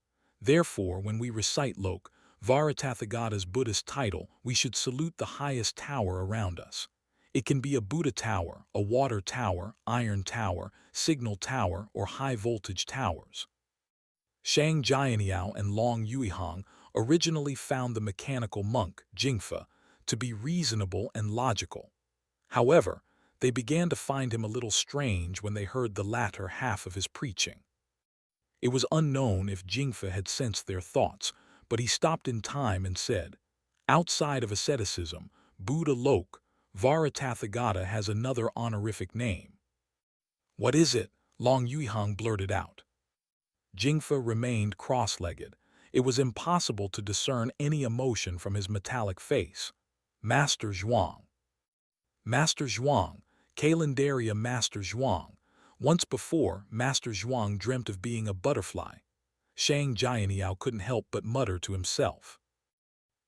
Therefore, when we recite Lok Varatathagata's Buddhist title, we should salute the highest tower around us. It can be a Buddha tower, a water tower, iron tower, signal tower, or high-voltage towers. Shang Jianyao and Long Yuihang originally found the mechanical monk, Jingfa, to be reasonable and logical. However, they began to find him a little strange when they heard the latter half of his preaching. It was unknown if Jingfa had sensed their thoughts, but he stopped in time and said, "Outside of asceticism, Buddha Lok, Varatathagata has another honorific name." "What is it?" Long Yuihang blurted out. Jingfa remained cross-legged. It was impossible to discern any emotion from his metallic face. "Master Zhuang." Master Zhuang, Calendaria Master Zhuang. Once before, Master Zhuang dreamt of being a butterfly. Shang Jianyao couldn't help but mutter to himself.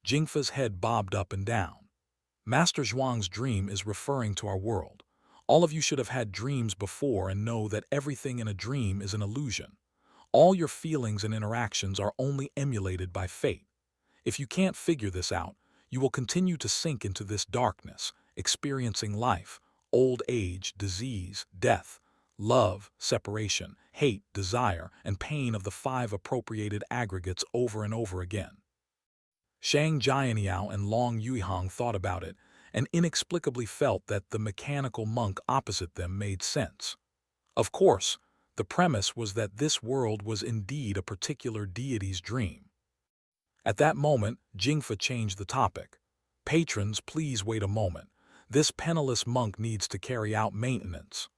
Jingfa's head bobbed up and down. "Master Zhuang's dream is referring to our world. All of you should have had dreams before and know that everything in a dream is an illusion. All your feelings and interactions are only emulated by fate. If you can't figure this out, you will continue to sink into this darkness, experiencing life, old age, disease, death, love, separation, hate, desire, and pain of the 5 appropriated aggregates over and over again." Shang Jianyao and Long Yuihang thought about it and inexplicably felt that the mechanical monk opposite them made sense. Of course, the premise was that this world was indeed a particular deity's dream. At that moment, Jingfa changed the topic. "Patrons, please wait a moment. This penniless monk needs to carry out maintenance."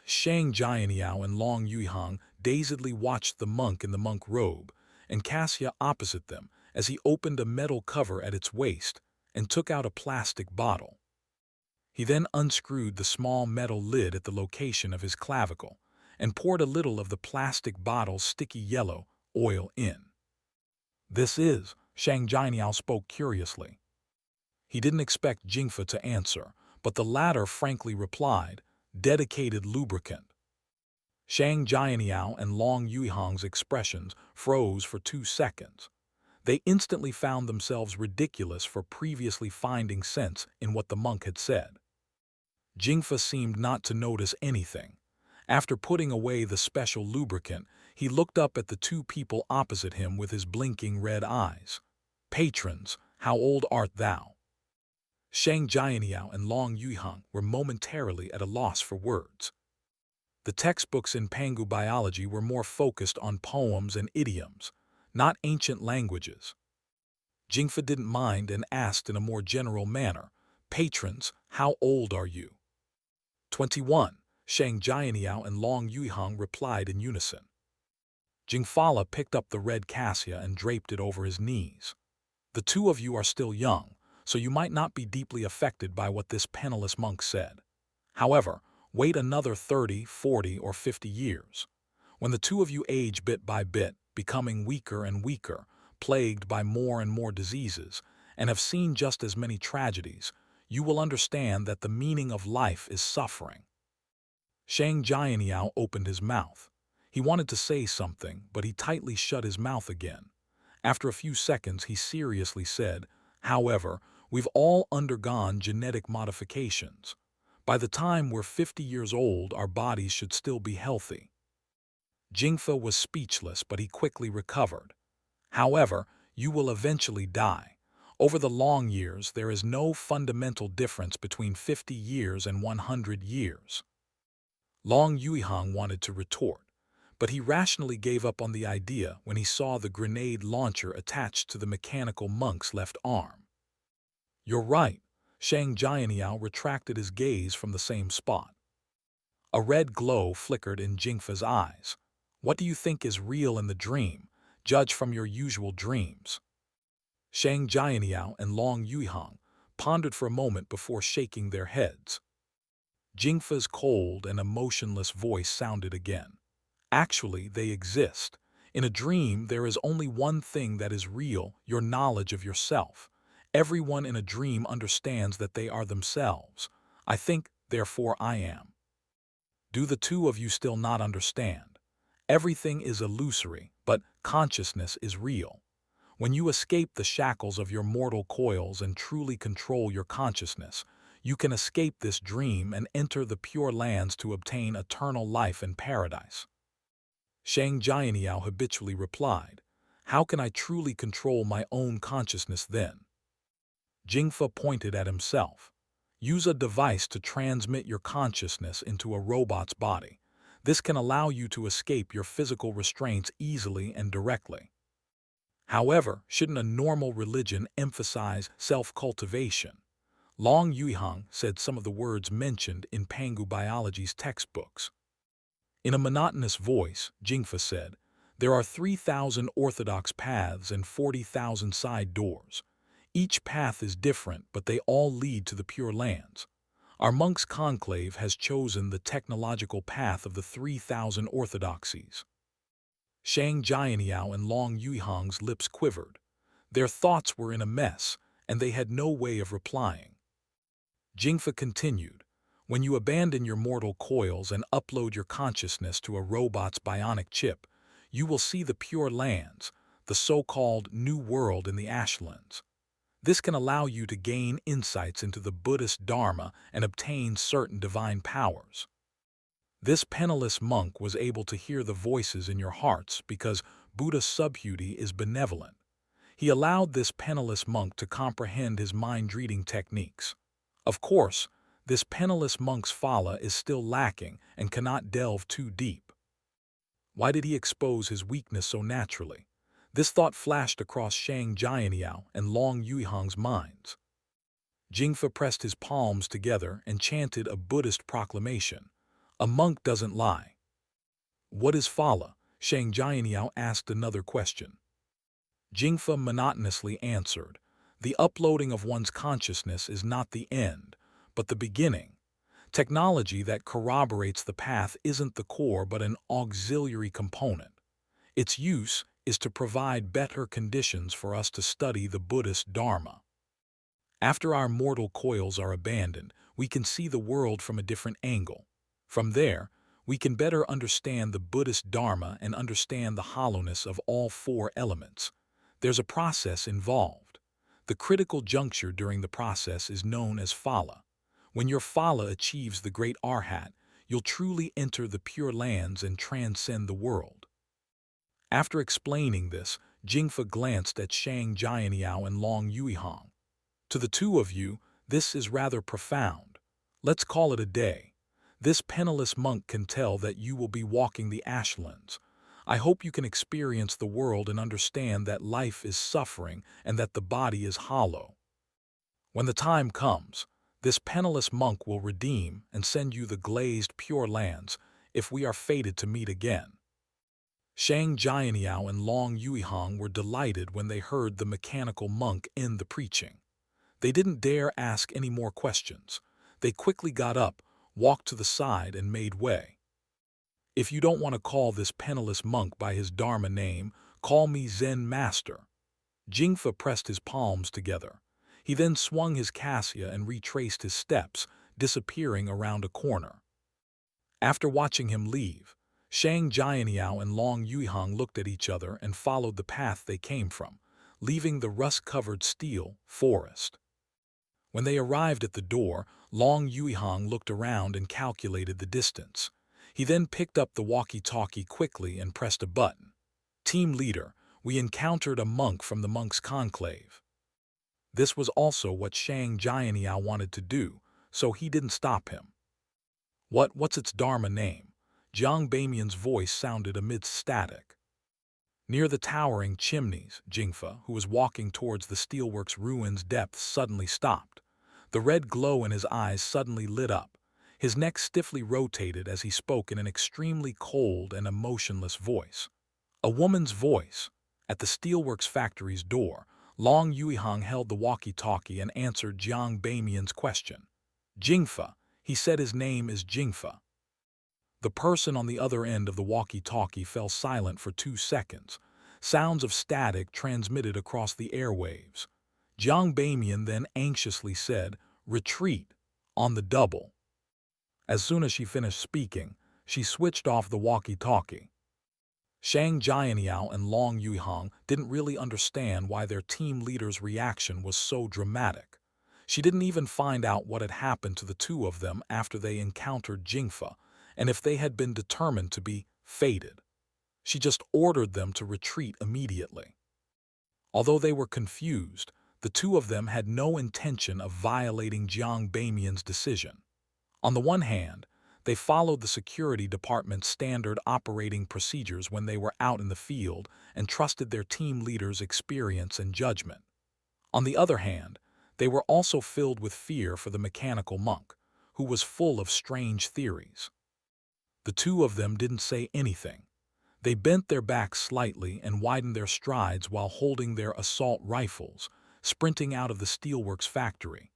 Shang Jianyao and Long Yuihang dazedly watched the monk in the monk robe, and Cassia opposite them, as he opened a metal cover at its waist and took out a plastic bottle. He then unscrewed the small metal lid at the location of his clavicle and poured a little of the plastic bottle's sticky yellow oil in. "This is," Shang Jianyao spoke curiously. He didn't expect Jingfa to answer, but the latter frankly replied, "Dedicated lubricant." Shang Jianyao and Long Yuihang's expressions froze for 2 seconds. They instantly found themselves ridiculous for previously finding sense in what the monk had said. Jingfa seemed not to notice anything. After putting away the special lubricant, he looked up at the 2 people opposite him with his blinking red eyes. "Patrons, how old art thou?" Shang Jianyao and Long Yuihang were momentarily at a loss for words. The textbooks in Pangu biology were more focused on poems and idioms, not ancient languages. Jingfa didn't mind and asked in a more general manner, "Patrons, how old are you?" 21. Shang Jianyao and Long Yuihang replied in unison. Jingfala picked up the red cassia and draped it over his knees. "The 2 of you are still young, so you might not be deeply affected by what this penniless monk said. However, wait another 30, 40, or 50 years. When the 2 of you age bit by bit, becoming weaker and weaker, plagued by more and more diseases, and have seen just as many tragedies, you will understand that the meaning of life is suffering." Shang Jianyao opened his mouth. He wanted to say something, but he tightly shut his mouth again. After a few seconds, he seriously said, "However, we've all undergone genetic modifications. By the time we're 50 years old, our bodies should still be healthy." Jingfa was speechless, but he quickly recovered. "However, you will eventually die. Over the long years, there is no fundamental difference between 50 years and 100 years. Long Yuihang wanted to retort, but he rationally gave up on the idea when he saw the grenade launcher attached to the mechanical monk's left arm. "You're right." Shang Jianyao retracted his gaze from the same spot. A red glow flickered in Jingfa's eyes. "What do you think is real in the dream? Judge from your usual dreams." Shang Jianyao and Long Yuihang pondered for a moment before shaking their heads. Jingfa's cold and emotionless voice sounded again. "Actually, they exist. In a dream, there is only one thing that is real, your knowledge of yourself. Everyone in a dream understands that they are themselves. I think, therefore I am. Do the 2 of you still not understand? Everything is illusory, but consciousness is real. When you escape the shackles of your mortal coils and truly control your consciousness, you can escape this dream and enter the pure lands to obtain eternal life in paradise." Shang Jianyao habitually replied, "How can I truly control my own consciousness then?" Jingfa pointed at himself. "Use a device to transmit your consciousness into a robot's body. This can allow you to escape your physical restraints easily and directly. However, shouldn't a normal religion emphasize self-cultivation? Long Yuihang said some of the words mentioned in Pangu biology's textbooks. In a monotonous voice, Jingfa said, "There are 3,000 orthodox paths and 40,000 side doors. Each path is different, but they all lead to the Pure Lands. Our monks' conclave has chosen the technological path of the 3,000 orthodoxies." Shang Jianyao and Long Yuihang's lips quivered. Their thoughts were in a mess, and they had no way of replying. Jingfa continued, "When you abandon your mortal coils and upload your consciousness to a robot's bionic chip, you will see the Pure Lands, the so-called New World in the Ashlands. This can allow you to gain insights into the Buddhist Dharma and obtain certain divine powers." This penniless monk was able to hear the voices in your hearts because Buddha Subhuti is benevolent. He allowed this penniless monk to comprehend his mind-reading techniques. Of course, this penniless monk's phala is still lacking and cannot delve too deep. Why did he expose his weakness so naturally? This thought flashed across Shang Jianyao and Long Yuihang's minds. Jingfa pressed his palms together and chanted a Buddhist proclamation. "A monk doesn't lie." "What is phala?" Shang Jianyao asked another question. Jingfa monotonously answered, "The uploading of one's consciousness is not the end, but the beginning. Technology that corroborates the path isn't the core but an auxiliary component. Its use is to provide better conditions for us to study the Buddhist Dharma. After our mortal coils are abandoned, we can see the world from a different angle. From there, we can better understand the Buddhist Dharma and understand the hollowness of all four elements. There's a process involved. The critical juncture during the process is known as phala. When your phala achieves the great arhat, you'll truly enter the Pure Lands and transcend the world." After explaining this, Jingfa glanced at Shang Jianyao and Long Yuihang. "To the two of you, this is rather profound. Let's call it a day. This penniless monk can tell that you will be walking the Ashlands. I hope you can experience the world and understand that life is suffering and that the body is hollow. When the time comes, this penniless monk will redeem and send you the glazed Pure Lands if we are fated to meet again." Shang Jianyao and Long Yuihang were delighted when they heard the mechanical monk end the preaching. They didn't dare ask any more questions. They quickly got up, walked to the side, and made way. "If you don't want to call this penniless monk by his Dharma name, call me Zen Master." Jingfa pressed his palms together. He then swung his cassia and retraced his steps, disappearing around a corner. After watching him leave, Shang Jianyao and Long Yuihang looked at each other and followed the path they came from, leaving the rust-covered steel forest. When they arrived at the door, Long Yuihang looked around and calculated the distance. He then picked up the walkie-talkie quickly and pressed a button. "Team leader, we encountered a monk from the monks' conclave." This was also what Shang Jianyao wanted to do, so he didn't stop him. What's its Dharma name?" Jiang Bamian's voice sounded amidst static. Near the towering chimneys, Jingfa, who was walking towards the steelworks ruins' depths, suddenly stopped. The red glow in his eyes suddenly lit up. His neck stiffly rotated as he spoke in an extremely cold and emotionless voice. A woman's voice. At the steelworks factory's door, Long Yuihang held the walkie-talkie and answered Jiang Bamian's question. "Jingfa," he said, "his name is Jingfa." The person on the other end of the walkie-talkie fell silent for 2 seconds. Sounds of static transmitted across the airwaves. Jiang Bamian then anxiously said, "Retreat, on the double." As soon as she finished speaking, she switched off the walkie-talkie. Shang Jianyao and Long Yuihang didn't really understand why their team leader's reaction was so dramatic. She didn't even find out what had happened to the two of them after they encountered Jingfa, and if they had been determined to be fated. She just ordered them to retreat immediately. Although they were confused, the two of them had no intention of violating Jiang Bamian's decision. On the one hand, They followed the security department's standard operating procedures when they were out in the field and trusted their team leader's experience and judgment. On the other hand, they were also filled with fear for the mechanical monk, who was full of strange theories. The two of them didn't say anything. They bent their backs slightly and widened their strides while holding their assault rifles, sprinting out of the steelworks factory.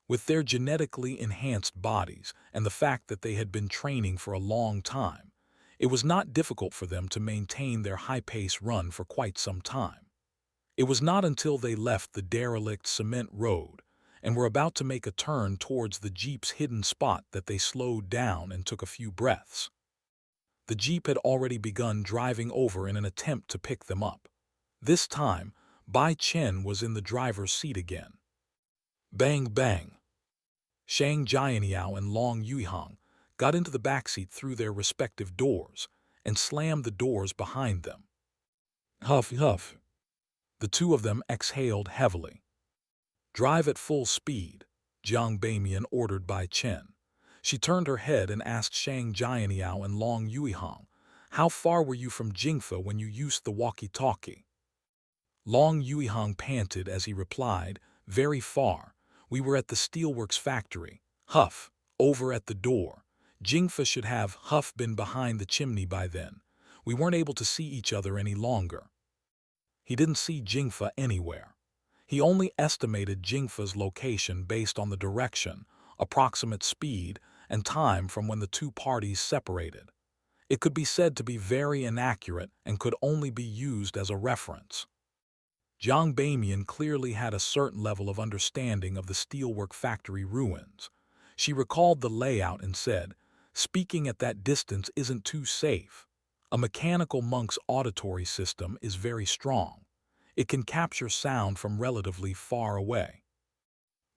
With their genetically enhanced bodies and the fact that they had been training for a long time, it was not difficult for them to maintain their high-pace run for quite some time. It was not until they left the derelict cement road and were about to make a turn towards the Jeep's hidden spot that they slowed down and took a few breaths. The Jeep had already begun driving over in an attempt to pick them up. This time, Bai Chen was in the driver's seat again. Bang bang! Shang Jianyao and Long Yuihang got into the backseat through their respective doors and slammed the doors behind them. Huff, huff. The two of them exhaled heavily. Drive at full speed, Jiang Bamian ordered Bai Chen. She turned her head and asked Shang Jianyao and Long Yuihang, "How far were you from Jingfa when you used the walkie-talkie?" Long Yuihang panted as he replied, "Very far. We were at the steelworks factory. Huff, over at the door. Jingfa should have Huff been behind the chimney by then. We weren't able to see each other any longer." He didn't see Jingfa anywhere. He only estimated Jingfa's location based on the direction, approximate speed, and time from when the two parties separated. It could be said to be very inaccurate and could only be used as a reference. Jiang Bamian clearly had a certain level of understanding of the steelwork factory ruins. She recalled the layout and said, "Speaking at that distance isn't too safe. A mechanical monk's auditory system is very strong. It can capture sound from relatively far away."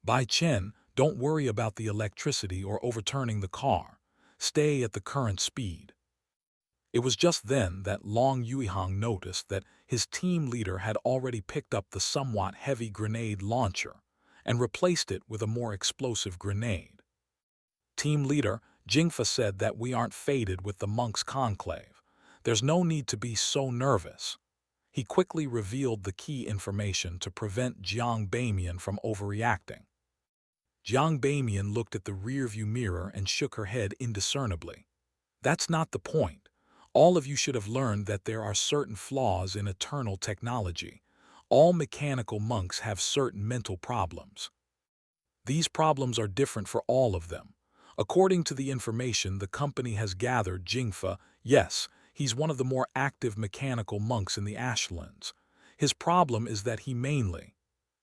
Bai Chen, don't worry about the electricity or overturning the car. Stay at the current speed. It was just then that Long Yuihang noticed that his team leader had already picked up the somewhat heavy grenade launcher and replaced it with a more explosive grenade. "Team leader, Jingfa said that we aren't fated with the monk's conclave. There's no need to be so nervous." He quickly revealed the key information to prevent Jiang Bamian from overreacting. Jiang Bamian looked at the rearview mirror and shook her head indiscernibly. "That's not the point. All of you should have learned that there are certain flaws in eternal technology. All mechanical monks have certain mental problems. These problems are different for all of them. According to the information the company has gathered, Jingfa, yes, he's one of the more active mechanical monks in the Ashlands. His problem is that he mainly,"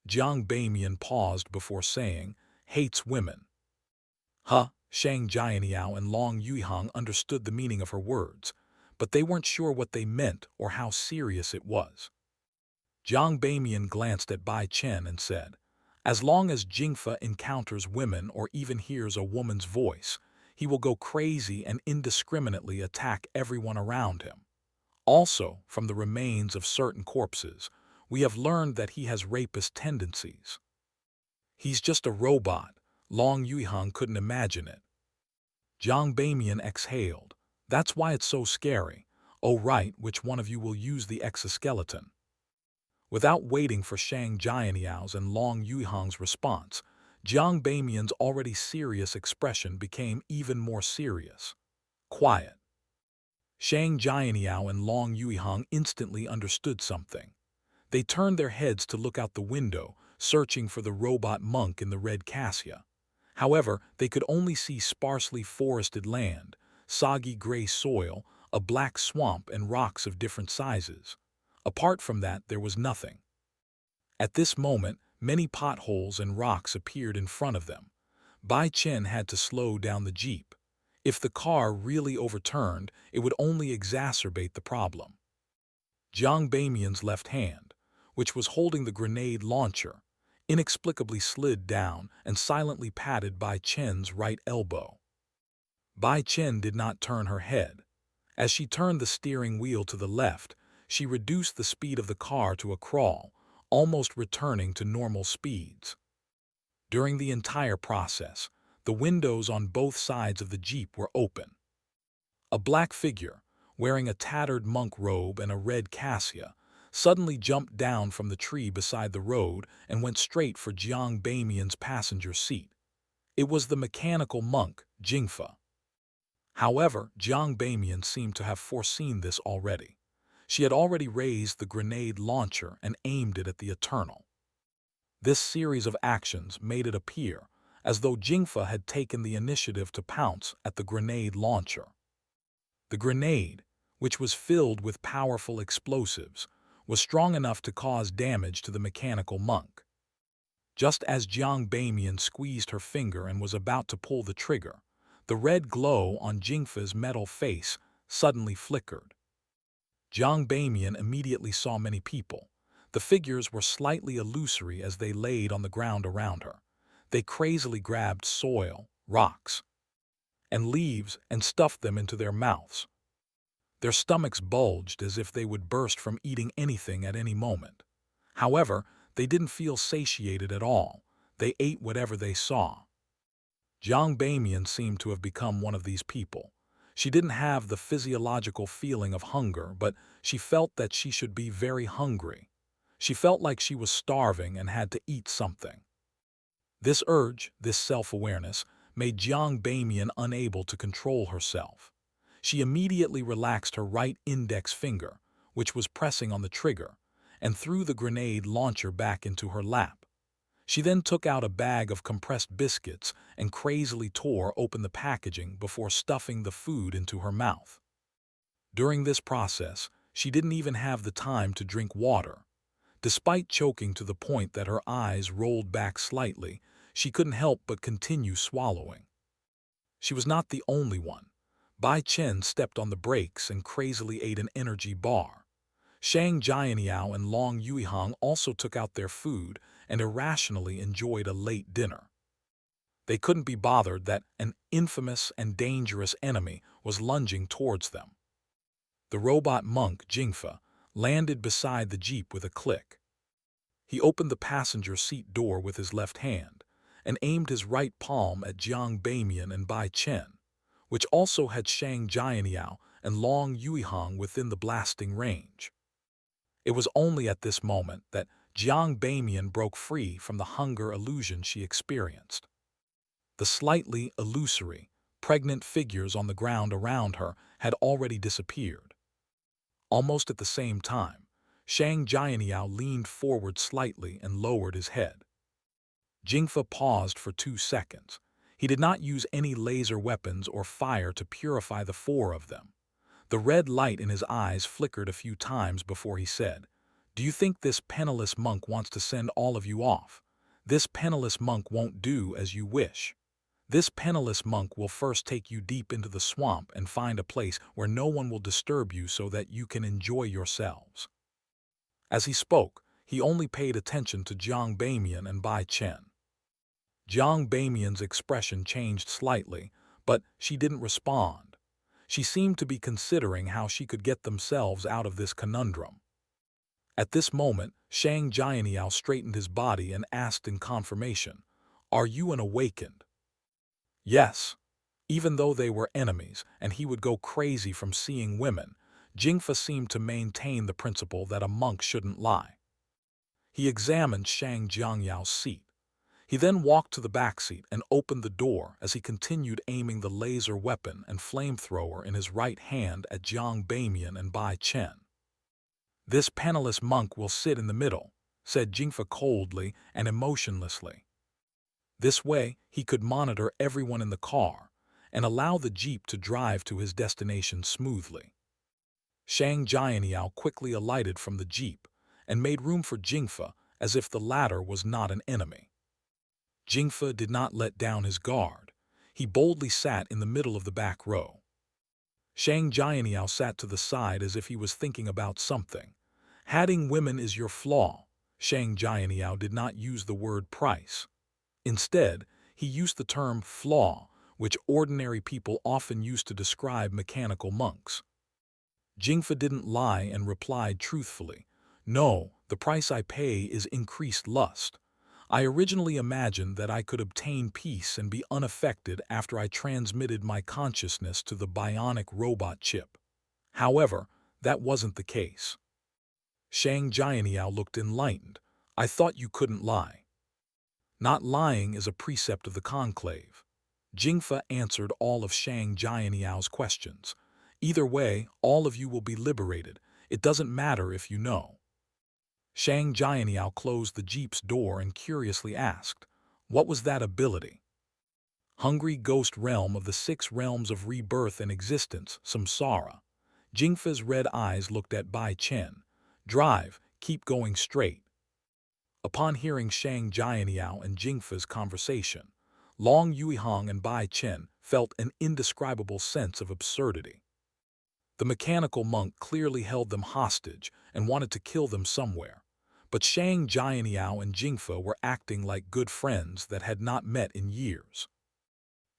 Jiang Bamian paused before saying, "hates women." Shang Jianyao and Long Yuihang understood the meaning of her words, but they weren't sure what they meant or how serious it was. Jiang Bamian glanced at Bai Chen and said, "As long as Jingfa encounters women or even hears a woman's voice, he will go crazy and indiscriminately attack everyone around him. Also, from the remains of certain corpses, we have learned that he has rapist tendencies." "He's just a robot." Long Yuihang couldn't imagine it. Jiang Bamian exhaled. "That's why it's so scary. Oh right, which one of you will use the exoskeleton?" Without waiting for Shang Jianyao and Long Yuihang's response, Jiang Bamian's already serious expression became even more serious. "Quiet." Shang Jianyao and Long Yuihang instantly understood something. They turned their heads to look out the window, searching for the robot monk in the red cassia. However, they could only see sparsely forested land, soggy gray soil, a black swamp, and rocks of different sizes. Apart from that, there was nothing. At this moment, many potholes and rocks appeared in front of them. Bai Chen had to slow down the Jeep. If the car really overturned, it would only exacerbate the problem. Jiang Bamian's left hand, which was holding the grenade launcher, inexplicably slid down and silently patted Bai Chen's right elbow. Bai Chen did not turn her head. As she turned the steering wheel to the left, she reduced the speed of the car to a crawl, almost returning to normal speeds. During the entire process, the The windows on both sides of the jeep were open. A black figure, wearing a tattered monk robe and a red cassia, suddenly jumped down from the tree beside the road and went straight for Jiang Bamian's passenger seat. It was the mechanical monk, Jingfa. However, Jiang Bamian seemed to have foreseen this already. She had already raised the grenade launcher and aimed it at the Eternal. This series of actions made it appear as though Jingfa had taken the initiative to pounce at the grenade launcher. The grenade, which was filled with powerful explosives, was strong enough to cause damage to the mechanical monk. Just as Jiang Bamian squeezed her finger and was about to pull the trigger, the red glow on Jingfa's metal face suddenly flickered. Jiang Bamian immediately saw many people. The figures were slightly illusory as they laid on the ground around her. They crazily grabbed soil, rocks, and leaves and stuffed them into their mouths. Their stomachs bulged as if they would burst from eating anything at any moment. However, they didn't feel satiated at all. They ate whatever they saw. Jiang Bamian seemed to have become one of these people. She didn't have the physiological feeling of hunger, but she felt that she should be very hungry. She felt like she was starving and had to eat something. This urge, this self-awareness, made Jiang Bamian unable to control herself. She immediately relaxed her right index finger, which was pressing on the trigger, and threw the grenade launcher back into her lap. She then took out a bag of compressed biscuits and crazily tore open the packaging before stuffing the food into her mouth. During this process, she didn't even have the time to drink water. Despite choking to the point that her eyes rolled back slightly, she couldn't help but continue swallowing. She was not the only one. Bai Chen stepped on the brakes and crazily ate an energy bar. Shang Jianyao and Long Yuihang also took out their food and irrationally enjoyed a late dinner. They couldn't be bothered that an infamous and dangerous enemy was lunging towards them. The robot monk, Jingfa, landed beside the jeep with a click. He opened the passenger seat door with his left hand and aimed his right palm at Jiang Bamian and Bai Chen, which also had Shang Jianyao and Long Yuihang within the blasting range. It was only at this moment that Jiang Bamian broke free from the hunger illusion she experienced. The slightly illusory, pregnant figures on the ground around her had already disappeared. Almost at the same time, Shang Jianyao leaned forward slightly and lowered his head. Jingfa paused for 2 seconds. He did not use any laser weapons or fire to purify the 4 of them. The red light in his eyes flickered a few times before he said, "Do you think this penniless monk wants to send all of you off? This penniless monk won't do as you wish. This penniless monk will first take you deep into the swamp and find a place where no one will disturb you so that you can enjoy yourselves." As he spoke, he only paid attention to Jiang Bamian and Bai Chen. Jiang Bamian's expression changed slightly, but she didn't respond. She seemed to be considering how she could get themselves out of this conundrum. At this moment, Shang Jianyao straightened his body and asked in confirmation, "Are you an awakened?" Yes. Even though they were enemies and he would go crazy from seeing women, Jingfa seemed to maintain the principle that a monk shouldn't lie. He examined Shang Jiangyao's seat. He then walked to the back seat and opened the door as he continued aiming the laser weapon and flamethrower in his right hand at Jiang Bamian and Bai Chen. "This penniless monk will sit in the middle," said Jingfa coldly and emotionlessly. This way, he could monitor everyone in the car and allow the jeep to drive to his destination smoothly. Shang Jianyao quickly alighted from the jeep and made room for Jingfa as if the latter was not an enemy. Jingfa did not let down his guard. He boldly sat in the middle of the back row. Shang Jianyao sat to the side as if he was thinking about something. "Hating women is your flaw." Shang Jianyao did not use the word price. Instead, he used the term flaw, which ordinary people often use to describe mechanical monks. Jingfa didn't lie and replied truthfully, "No, the price I pay is increased lust. I originally imagined that I could obtain peace and be unaffected after I transmitted my consciousness to the bionic robot chip. However, that wasn't the case. Shang Jianyao looked enlightened. I thought you couldn't lie. Not lying is a precept of the conclave. Jingfa answered all of Shang Jianyao questions. Either way, all of you will be liberated. It doesn't matter if you know. Shang Jianyao closed the jeep's door and curiously asked, what was that ability? Hungry ghost realm of the 6 realms of rebirth and existence, samsara. Jingfa's red eyes looked at Bai Chen. Drive, keep going straight. Upon hearing Shang Jianyao and Jingfa's conversation, Long Yuihong and Bai Chen felt an indescribable sense of absurdity. The mechanical monk clearly held them hostage and wanted to kill them somewhere, but Shang Jianyao and Jingfa were acting like good friends that had not met in years.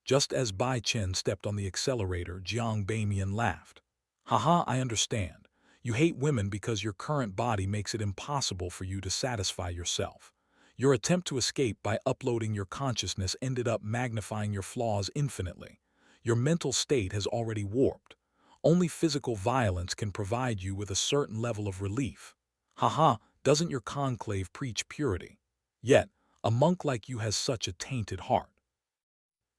Just as Bai Chen stepped on the accelerator, Jiang Bamian laughed. Haha, I understand. You hate women because your current body makes it impossible for you to satisfy yourself. Your attempt to escape by uploading your consciousness ended up magnifying your flaws infinitely. Your mental state has already warped. Only physical violence can provide you with a certain level of relief. Haha, doesn't your conclave preach purity? Yet, a monk like you has such a tainted heart.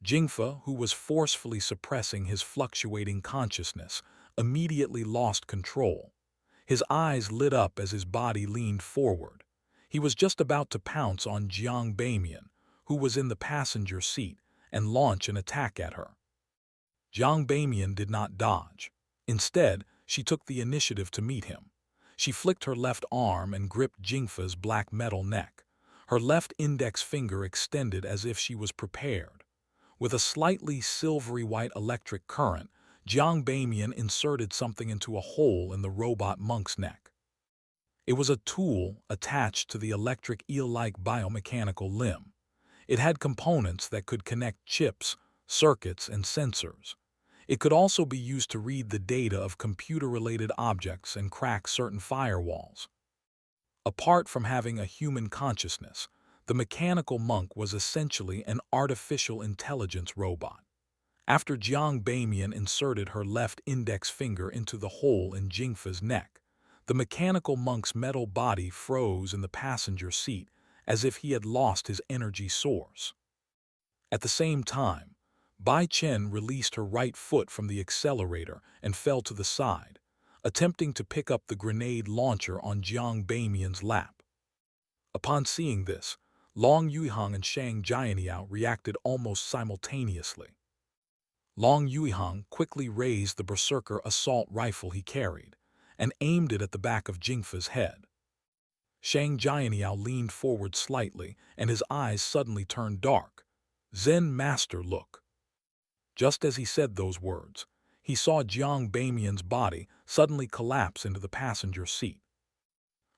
Jingfa, who was forcefully suppressing his fluctuating consciousness, immediately lost control. His eyes lit up as his body leaned forward. He was just about to pounce on Jiang Bamian, who was in the passenger seat, and launch an attack at her. Jiang Bamian did not dodge. Instead, she took the initiative to meet him. She flicked her left arm and gripped Jingfa's black metal neck. Her left index finger extended as if she was prepared. With a slightly silvery white electric current, Jiang Bamian inserted something into a hole in the robot monk's neck. It was a tool attached to the electric eel-like biomechanical limb. It had components that could connect chips, circuits, and sensors. It could also be used to read the data of computer-related objects and crack certain firewalls. Apart from having a human consciousness, the mechanical monk was essentially an artificial intelligence robot. After Jiang Bamian inserted her left index finger into the hole in Jingfa's neck, the mechanical monk's metal body froze in the passenger seat as if he had lost his energy source. At the same time, Bai Chen released her right foot from the accelerator and fell to the side, attempting to pick up the grenade launcher on Jiang Bamian's lap. Upon seeing this, Long Yuihong and Shang Jianyao reacted almost simultaneously. Long Yuihong quickly raised the berserker assault rifle he carried and aimed it at the back of Jingfa's head. Shang Jianyao leaned forward slightly and his eyes suddenly turned dark. Zen master look. Just as he said those words, he saw Jiang Bamian's body suddenly collapse into the passenger seat.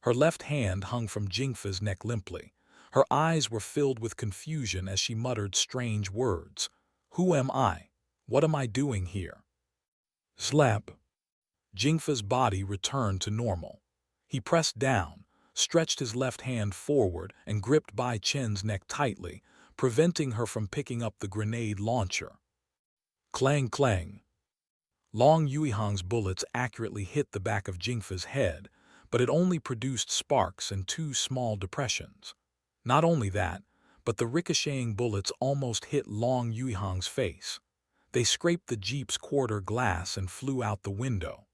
Her left hand hung from Jingfa's neck limply. Her eyes were filled with confusion as she muttered strange words. Who am I? What am I doing here? Slap. Jingfa's body returned to normal. He pressed down, stretched his left hand forward, and gripped Bai Chen's neck tightly, preventing her from picking up the grenade launcher. Clang clang. Long Yuihong's bullets accurately hit the back of Jingfa's head, but it only produced sparks and 2 small depressions. Not only that, but the ricocheting bullets almost hit Long Yuihong's face. They scraped the jeep's quarter glass and flew out the window.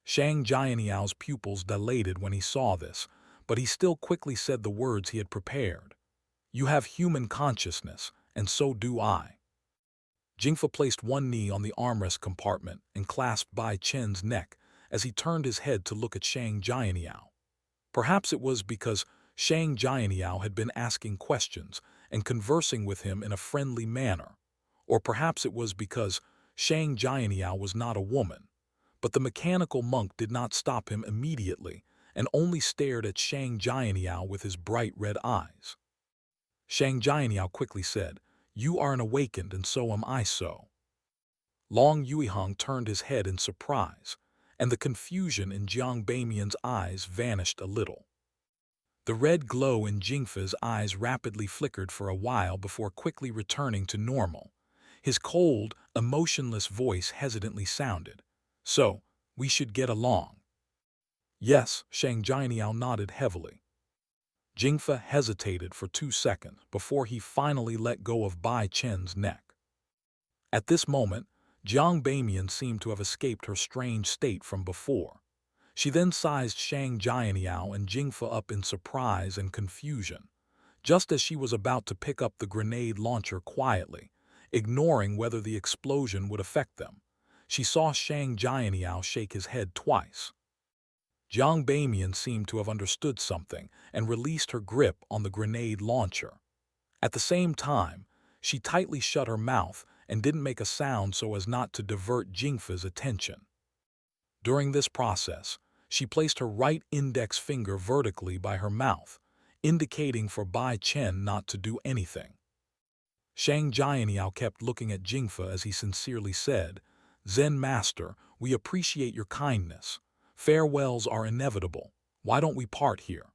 Shang Jianyao pupils dilated when he saw this, but he still quickly said the words he had prepared. You have human consciousness, and so do I. Jingfa placed one knee on the armrest compartment and clasped Bai Chen's neck as he turned his head to look at Shang Jianyao. Perhaps it was because Shang Jianyao had been asking questions and conversing with him in a friendly manner, or perhaps it was because Shang Jianyao was not a woman. But the mechanical monk did not stop him immediately and only stared at Shang Jianyao with his bright red eyes. Shang Jianyao quickly said, You are an awakened and so am I so. Long Yuihong turned his head in surprise, and the confusion in Jiang Bamian's eyes vanished a little. The red glow in Jingfa's eyes rapidly flickered for a while before quickly returning to normal. His cold, emotionless voice hesitantly sounded. "So, we should get along." "Yes," Shang Jianyao nodded heavily. Jingfa hesitated for 2 seconds before he finally let go of Bai Chen's neck. At this moment, Jiang Bamian seemed to have escaped her strange state from before. She then sized Shang Jianyao and Jingfa up in surprise and confusion, just as she was about to pick up the grenade launcher quietly, ignoring whether the explosion would affect them. She saw Shang Jianyao shake his head twice. Jiang Bamian seemed to have understood something and released her grip on the grenade launcher. At the same time, she tightly shut her mouth and didn't make a sound so as not to divert Jingfa's attention. During this process, she placed her right index finger vertically by her mouth, indicating for Bai Chen not to do anything. Shang Jianyao kept looking at Jingfa as he sincerely said, "Zen Master, we appreciate your kindness. Farewells are inevitable. Why don't we part here?"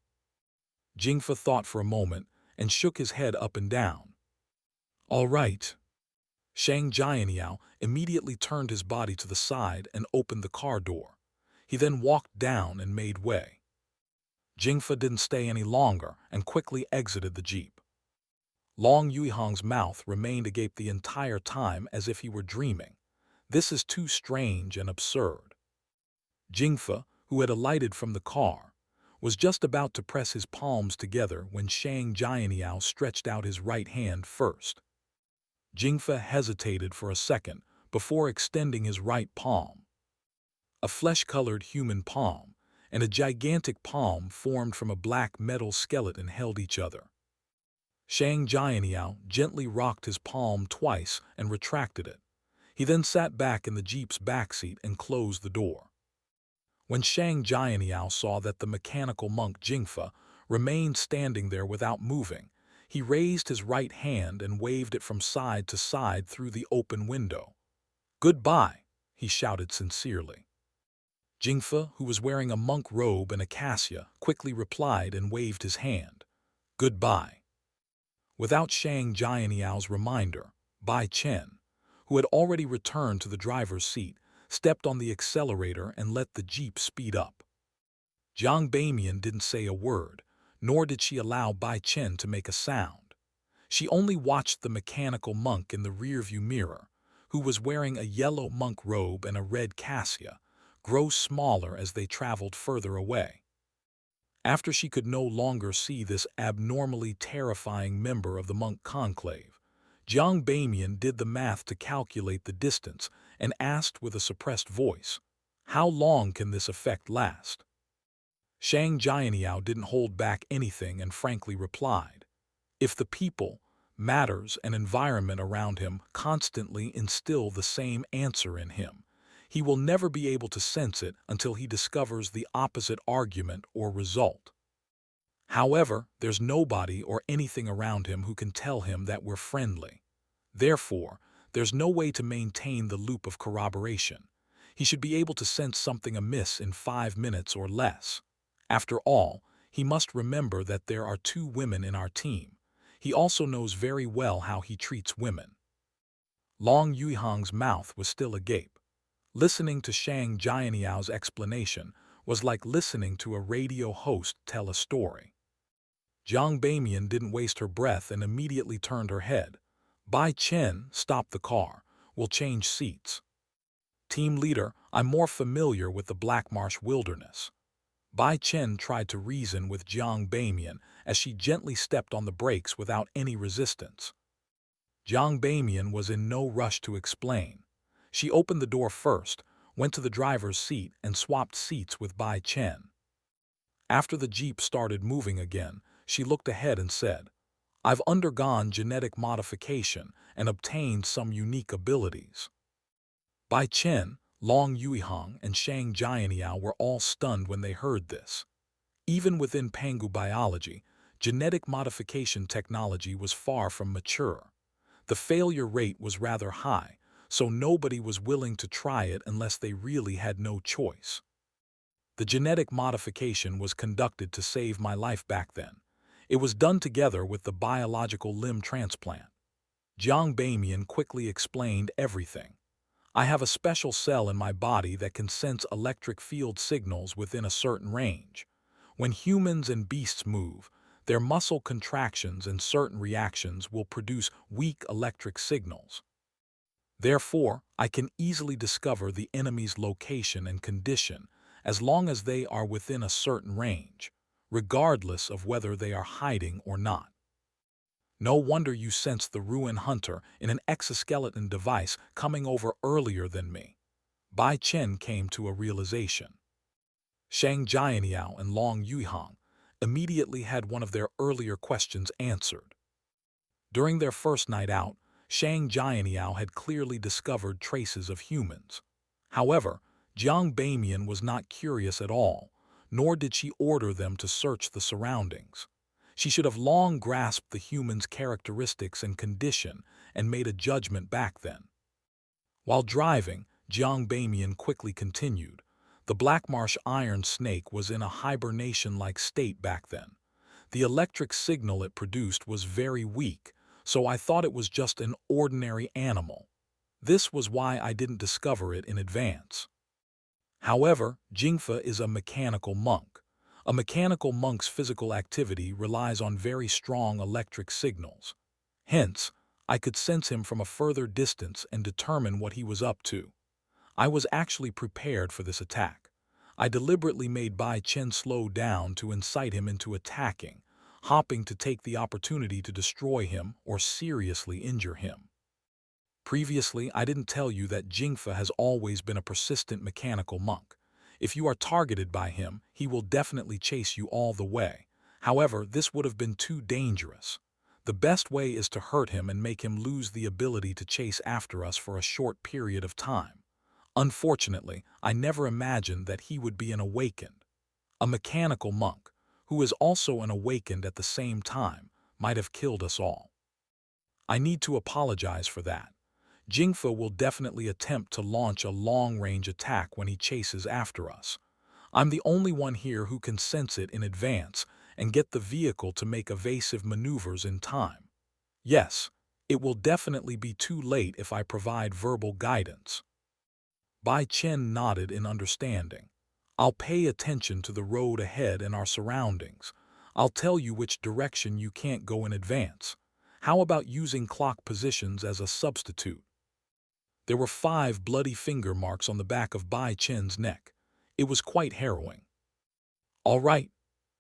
Jingfa thought for a moment and shook his head up and down. "All right." Shang Jianyao immediately turned his body to the side and opened the car door. He then walked down and made way. Jingfa didn't stay any longer and quickly exited the jeep. Long Yuihang's mouth remained agape the entire time as if he were dreaming. This is too strange and absurd. Jingfa, who had alighted from the car, was just about to press his palms together when Shang Jianyao stretched out his right hand first. Jingfa hesitated for a second before extending his right palm. A flesh-colored human palm and a gigantic palm formed from a black metal skeleton held each other. Shang Jianyao gently rocked his palm twice and retracted it. He then sat back in the jeep's backseat and closed the door. When Shang Jianyao saw that the mechanical monk Jingfa remained standing there without moving, he raised his right hand and waved it from side to side through the open window. "Goodbye," he shouted sincerely. Jingfa, who was wearing a monk robe and a cassia, quickly replied and waved his hand. "Goodbye." Without Shang Jianyao's reminder, Bai Chen, who had already returned to the driver's seat, stepped on the accelerator and let the jeep speed up. Jiang Bamian didn't say a word, nor did she allow Bai Chen to make a sound. She only watched the mechanical monk in the rearview mirror, who was wearing a yellow monk robe and a red cassia, grow smaller as they traveled further away. After she could no longer see this abnormally terrifying member of the monk conclave, Jiang Bamian did the math to calculate the distance and asked with a suppressed voice, "How long can this effect last?" Shang Jianyao didn't hold back anything and frankly replied, "If the people, matters, and environment around him constantly instill the same answer in him, he will never be able to sense it until he discovers the opposite argument or result. However, there's nobody or anything around him who can tell him that we're friendly. Therefore, there's no way to maintain the loop of corroboration. He should be able to sense something amiss in 5 minutes or less. After all, he must remember that there are 2 women in our team. He also knows very well how he treats women." Long Yuihang's mouth was still agape. Listening to Shang Jianyao's explanation was like listening to a radio host tell a story. Jiang Bamian didn't waste her breath and immediately turned her head. "Bai Chen, stop the car. We'll change seats." "Team leader, I'm more familiar with the Black Marsh Wilderness." Bai Chen tried to reason with Jiang Bamian as she gently stepped on the brakes without any resistance. Jiang Bamian was in no rush to explain. She opened the door first, went to the driver's seat, and swapped seats with Bai Chen. After the jeep started moving again, she looked ahead and said, "I've undergone genetic modification and obtained some unique abilities." Bai Chen, Long Yuihang, and Shang Jianyao were all stunned when they heard this. Even within Pangu biology, genetic modification technology was far from mature. The failure rate was rather high, so nobody was willing to try it unless they really had no choice. The genetic modification was conducted to save my life back then. It was done together with the biological limb transplant. Jiang Bamian quickly explained everything. I have a special cell in my body that can sense electric field signals within a certain range. When humans and beasts move, their muscle contractions and certain reactions will produce weak electric signals. Therefore, I can easily discover the enemy's location and condition as long as they are within a certain range, regardless of whether they are hiding or not. No wonder you sensed the ruin hunter in an exoskeleton device coming over earlier than me. Bai Chen came to a realization. Shang Jianyao and Long Yuihang immediately had one of their earlier questions answered. During their first night out, Shang Jianyao had clearly discovered traces of humans. However, Jiang Bamian was not curious at all, nor did she order them to search the surroundings. She should have long grasped the human's characteristics and condition and made a judgment back then. While driving, Jiang Bamian quickly continued. The black marsh iron snake was in a hibernation-like state back then. The electric signal it produced was very weak, so I thought it was just an ordinary animal. This was why I didn't discover it in advance. However, Jingfa is a mechanical monk. A mechanical monk's physical activity relies on very strong electric signals. Hence, I could sense him from a further distance and determine what he was up to. I was actually prepared for this attack. I deliberately made Bai Chen slow down to incite him into attacking, hopping to take the opportunity to destroy him or seriously injure him. Previously, I didn't tell you that Jingfa has always been a persistent mechanical monk. If you are targeted by him, he will definitely chase you all the way. However, this would have been too dangerous. The best way is to hurt him and make him lose the ability to chase after us for a short period of time. Unfortunately, I never imagined that he would be an awakened. A mechanical monk, who is also an awakened at the same time, might have killed us all. I need to apologize for that. Jingfa will definitely attempt to launch a long-range attack when he chases after us. I'm the only one here who can sense it in advance and get the vehicle to make evasive maneuvers in time. Yes, it will definitely be too late if I provide verbal guidance. Bai Chen nodded in understanding. I'll pay attention to the road ahead and our surroundings. I'll tell you which direction you can't go in advance. How about using clock positions as a substitute? There were 5 bloody finger marks on the back of Bai Chen's neck. It was quite harrowing. All right.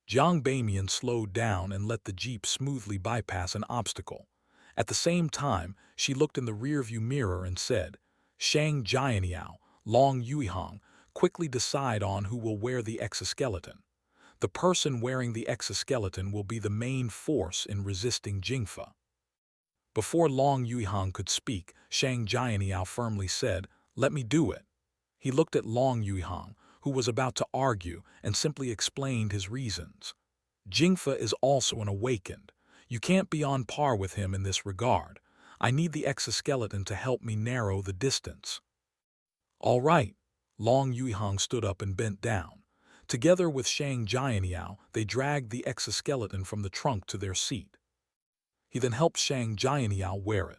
Jiang Bamian slowed down and let the jeep smoothly bypass an obstacle. At the same time, she looked in the rearview mirror and said, Shang Jianyao, Long Yuihang, quickly decide on who will wear the exoskeleton. The person wearing the exoskeleton will be the main force in resisting Jingfa. Before Long Yuihang could speak, Shang Jianyao firmly said, Let me do it. He looked at Long Yuihang, who was about to argue, and simply explained his reasons. Jingfa is also an awakened. You can't be on par with him in this regard. I need the exoskeleton to help me narrow the distance. All right. Long Yuihang stood up and bent down. Together with Shang Jianyao, they dragged the exoskeleton from the trunk to their seat. He then helped Shang Jianyao wear it.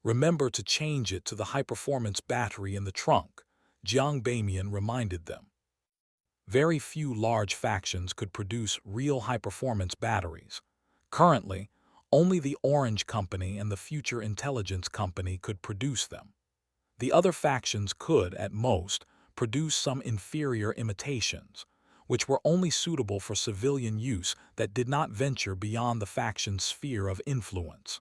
Remember to change it to the high-performance battery in the trunk, Jiang Bamian reminded them. Very few large factions could produce real high-performance batteries. Currently, only the Orange Company and the Future Intelligence Company could produce them. The other factions could, at most, produce some inferior imitations, which were only suitable for civilian use that did not venture beyond the faction's sphere of influence.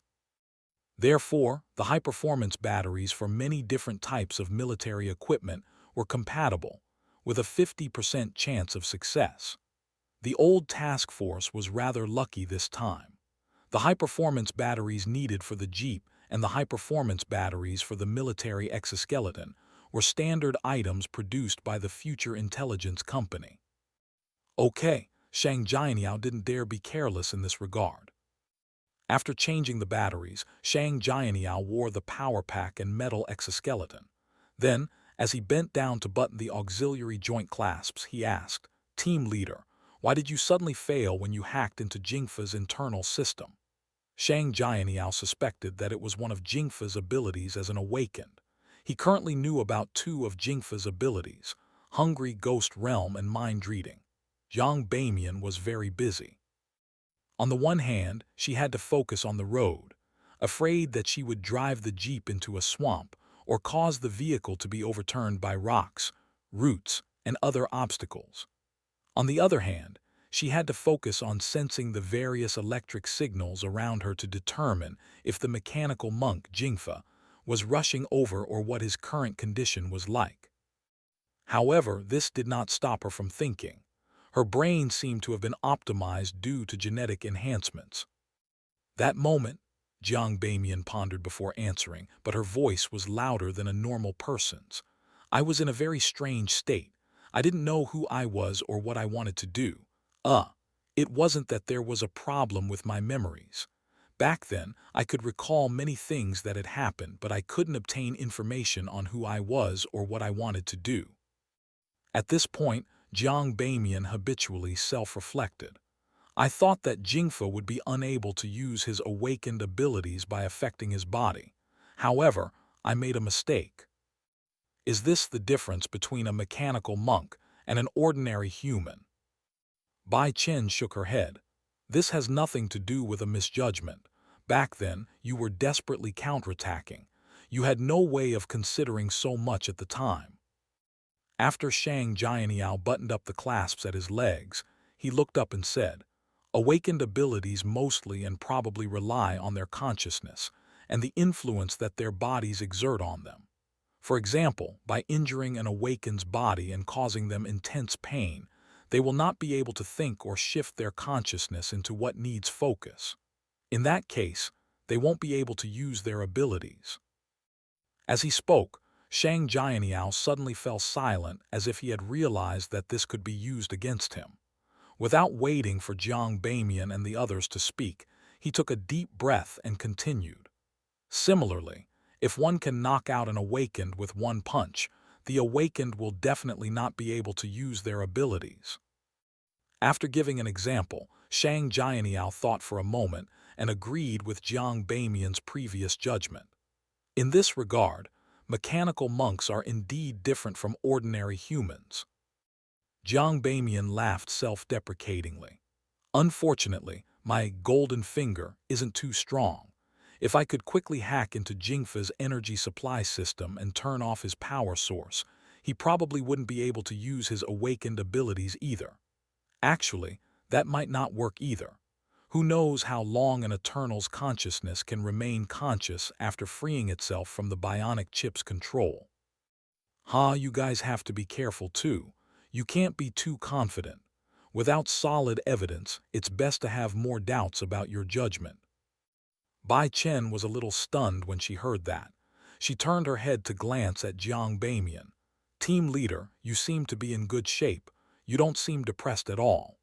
Therefore, the high-performance batteries for many different types of military equipment were compatible, with a 50% chance of success. The old task force was rather lucky this time. The high-performance batteries needed for the Jeep and the high-performance batteries for the military exoskeleton were standard items produced by the Future Intelligence Company. Okay, Shang Jianyao didn't dare be careless in this regard. After changing the batteries, Shang Jianyao wore the power pack and metal exoskeleton. Then, As he bent down to button the auxiliary joint clasps, he asked, "Team leader, why did you suddenly fail when you hacked into Jingfa's internal system?" Shang Jianyao suspected that it was one of Jingfa's abilities as an awakened. He currently knew about two of Jingfa's abilities, Hungry Ghost Realm and Mind Reading. Jiang Bamian was very busy. On the one hand, she had to focus on the road, afraid that she would drive the jeep into a swamp or cause the vehicle to be overturned by rocks, roots, and other obstacles. On the other hand, she had to focus on sensing the various electric signals around her to determine if the mechanical monk Jingfa was rushing over or what his current condition was like. However, this did not stop her from thinking. Her brain seemed to have been optimized due to genetic enhancements. That moment, Jiang Bamian pondered before answering, but her voice was louder than a normal person's. I was in a very strange state. I didn't know who I was or what I wanted to do. It wasn't that there was a problem with my memories. Back then, I could recall many things that had happened, but I couldn't obtain information on who I was or what I wanted to do. At this point, Jiang Bamian habitually self-reflected. I thought that Jingfa would be unable to use his awakened abilities by affecting his body. However, I made a mistake. Is this the difference between a mechanical monk and an ordinary human? Bai Chen shook her head. This has nothing to do with a misjudgment. Back then, you were desperately counterattacking. You had no way of considering so much at the time. After Shang Jianyao buttoned up the clasps at his legs, he looked up and said, "Awakened abilities mostly and probably rely on their consciousness and the influence that their bodies exert on them. For example, by injuring an awakened's body and causing them intense pain, they will not be able to think or shift their consciousness into what needs focus. In that case, they won't be able to use their abilities." As he spoke, Shang Jianyao suddenly fell silent as if he had realized that this could be used against him. Without waiting for Jiang Bamian and the others to speak, he took a deep breath and continued. Similarly, if one can knock out an awakened with one punch, the awakened will definitely not be able to use their abilities. After giving an example, Shang Jianyao thought for a moment and agreed with Jiang Bamian's previous judgment. In this regard, mechanical monks are indeed different from ordinary humans. Jiang Bamian laughed self-deprecatingly. Unfortunately, my golden finger isn't too strong. If I could quickly hack into Jingfa's energy supply system and turn off his power source, he probably wouldn't be able to use his awakened abilities either. Actually, that might not work either. Who knows how long an Eternal's consciousness can remain conscious after freeing itself from the bionic chip's control. You guys have to be careful too. You can't be too confident. Without solid evidence, it's best to have more doubts about your judgment. Bai Chen was a little stunned when she heard that. She turned her head to glance at Jiang Bamian. "Team leader, you seem to be in good shape. You don't seem depressed at all."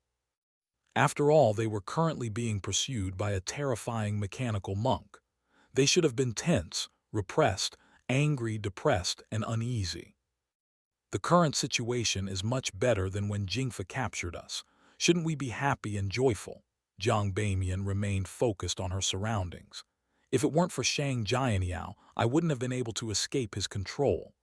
After all, they were currently being pursued by a terrifying mechanical monk. They should have been tense, repressed, angry, depressed, and uneasy. The current situation is much better than when Jingfa captured us. Shouldn't we be happy and joyful? Jiang Bamian remained focused on her surroundings. If it weren't for Shang Jianyao, I wouldn't have been able to escape his control.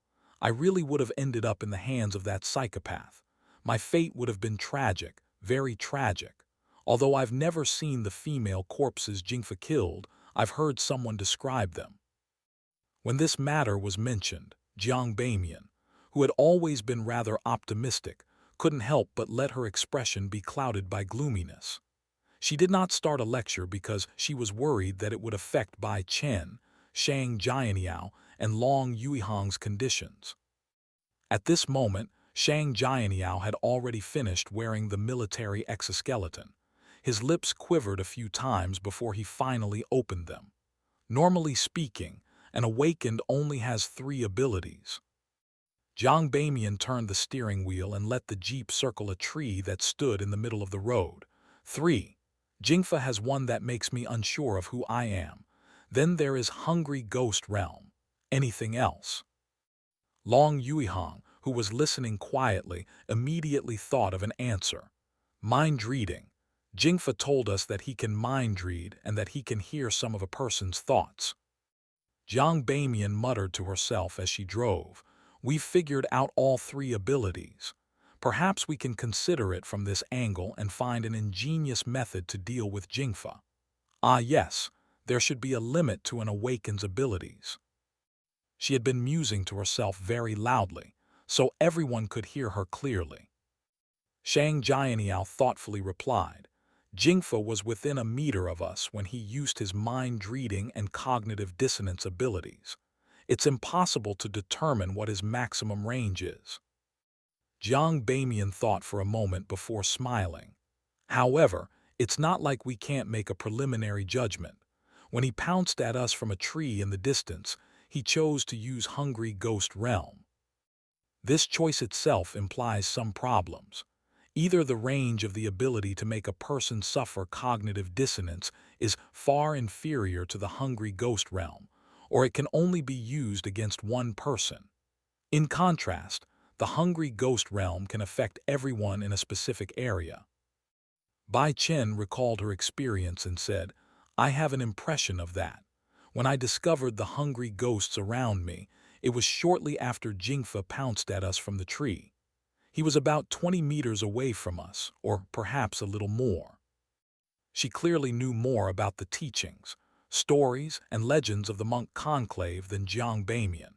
I really would have ended up in the hands of that psychopath. My fate would have been tragic, very tragic. Although I've never seen the female corpses Jingfa killed, I've heard someone describe them. When this matter was mentioned, Jiang Bamian, who had always been rather optimistic, couldn't help but let her expression be clouded by gloominess. She did not start a lecture because she was worried that it would affect Bai Chen, Shang Jianyao, and Long Yuihang's conditions. At this moment, Shang Jianyao had already finished wearing the military exoskeleton. His lips quivered a few times before he finally opened them. Normally speaking, an awakened only has 3 abilities. Jiang Bamian turned the steering wheel and let the jeep circle a tree that stood in the middle of the road. 3. Jingfa has one that makes me unsure of who I am. Then there is Hungry Ghost Realm. Anything else? Long Yuihang, who was listening quietly, immediately thought of an answer. Mind reading. Jingfa told us that he can mind read and that he can hear some of a person's thoughts. Jiang Bamian muttered to herself as she drove. We've figured out all three abilities. Perhaps we can consider it from this angle and find an ingenious method to deal with Jingfa. Ah yes, there should be a limit to an awakened's abilities. She had been musing to herself very loudly, so everyone could hear her clearly. Shang Jianyao thoughtfully replied, Jingfa was within a meter of us when he used his mind-reading and cognitive dissonance abilities. It's impossible to determine what his maximum range is. Jiang Bamian thought for a moment before smiling. However, it's not like we can't make a preliminary judgment. When he pounced at us from a tree in the distance, he chose to use Hungry Ghost Realm. This choice itself implies some problems. Either the range of the ability to make a person suffer cognitive dissonance is far inferior to the Hungry Ghost Realm, or it can only be used against one person. In contrast, the Hungry Ghost Realm can affect everyone in a specific area. Bai Chen recalled her experience and said, I have an impression of that. When I discovered the hungry ghosts around me, it was shortly after Jingfa pounced at us from the tree. He was about 20 meters away from us, or perhaps a little more. She clearly knew more about the teachings, stories, and legends of the monk conclave than Jiang Bamian.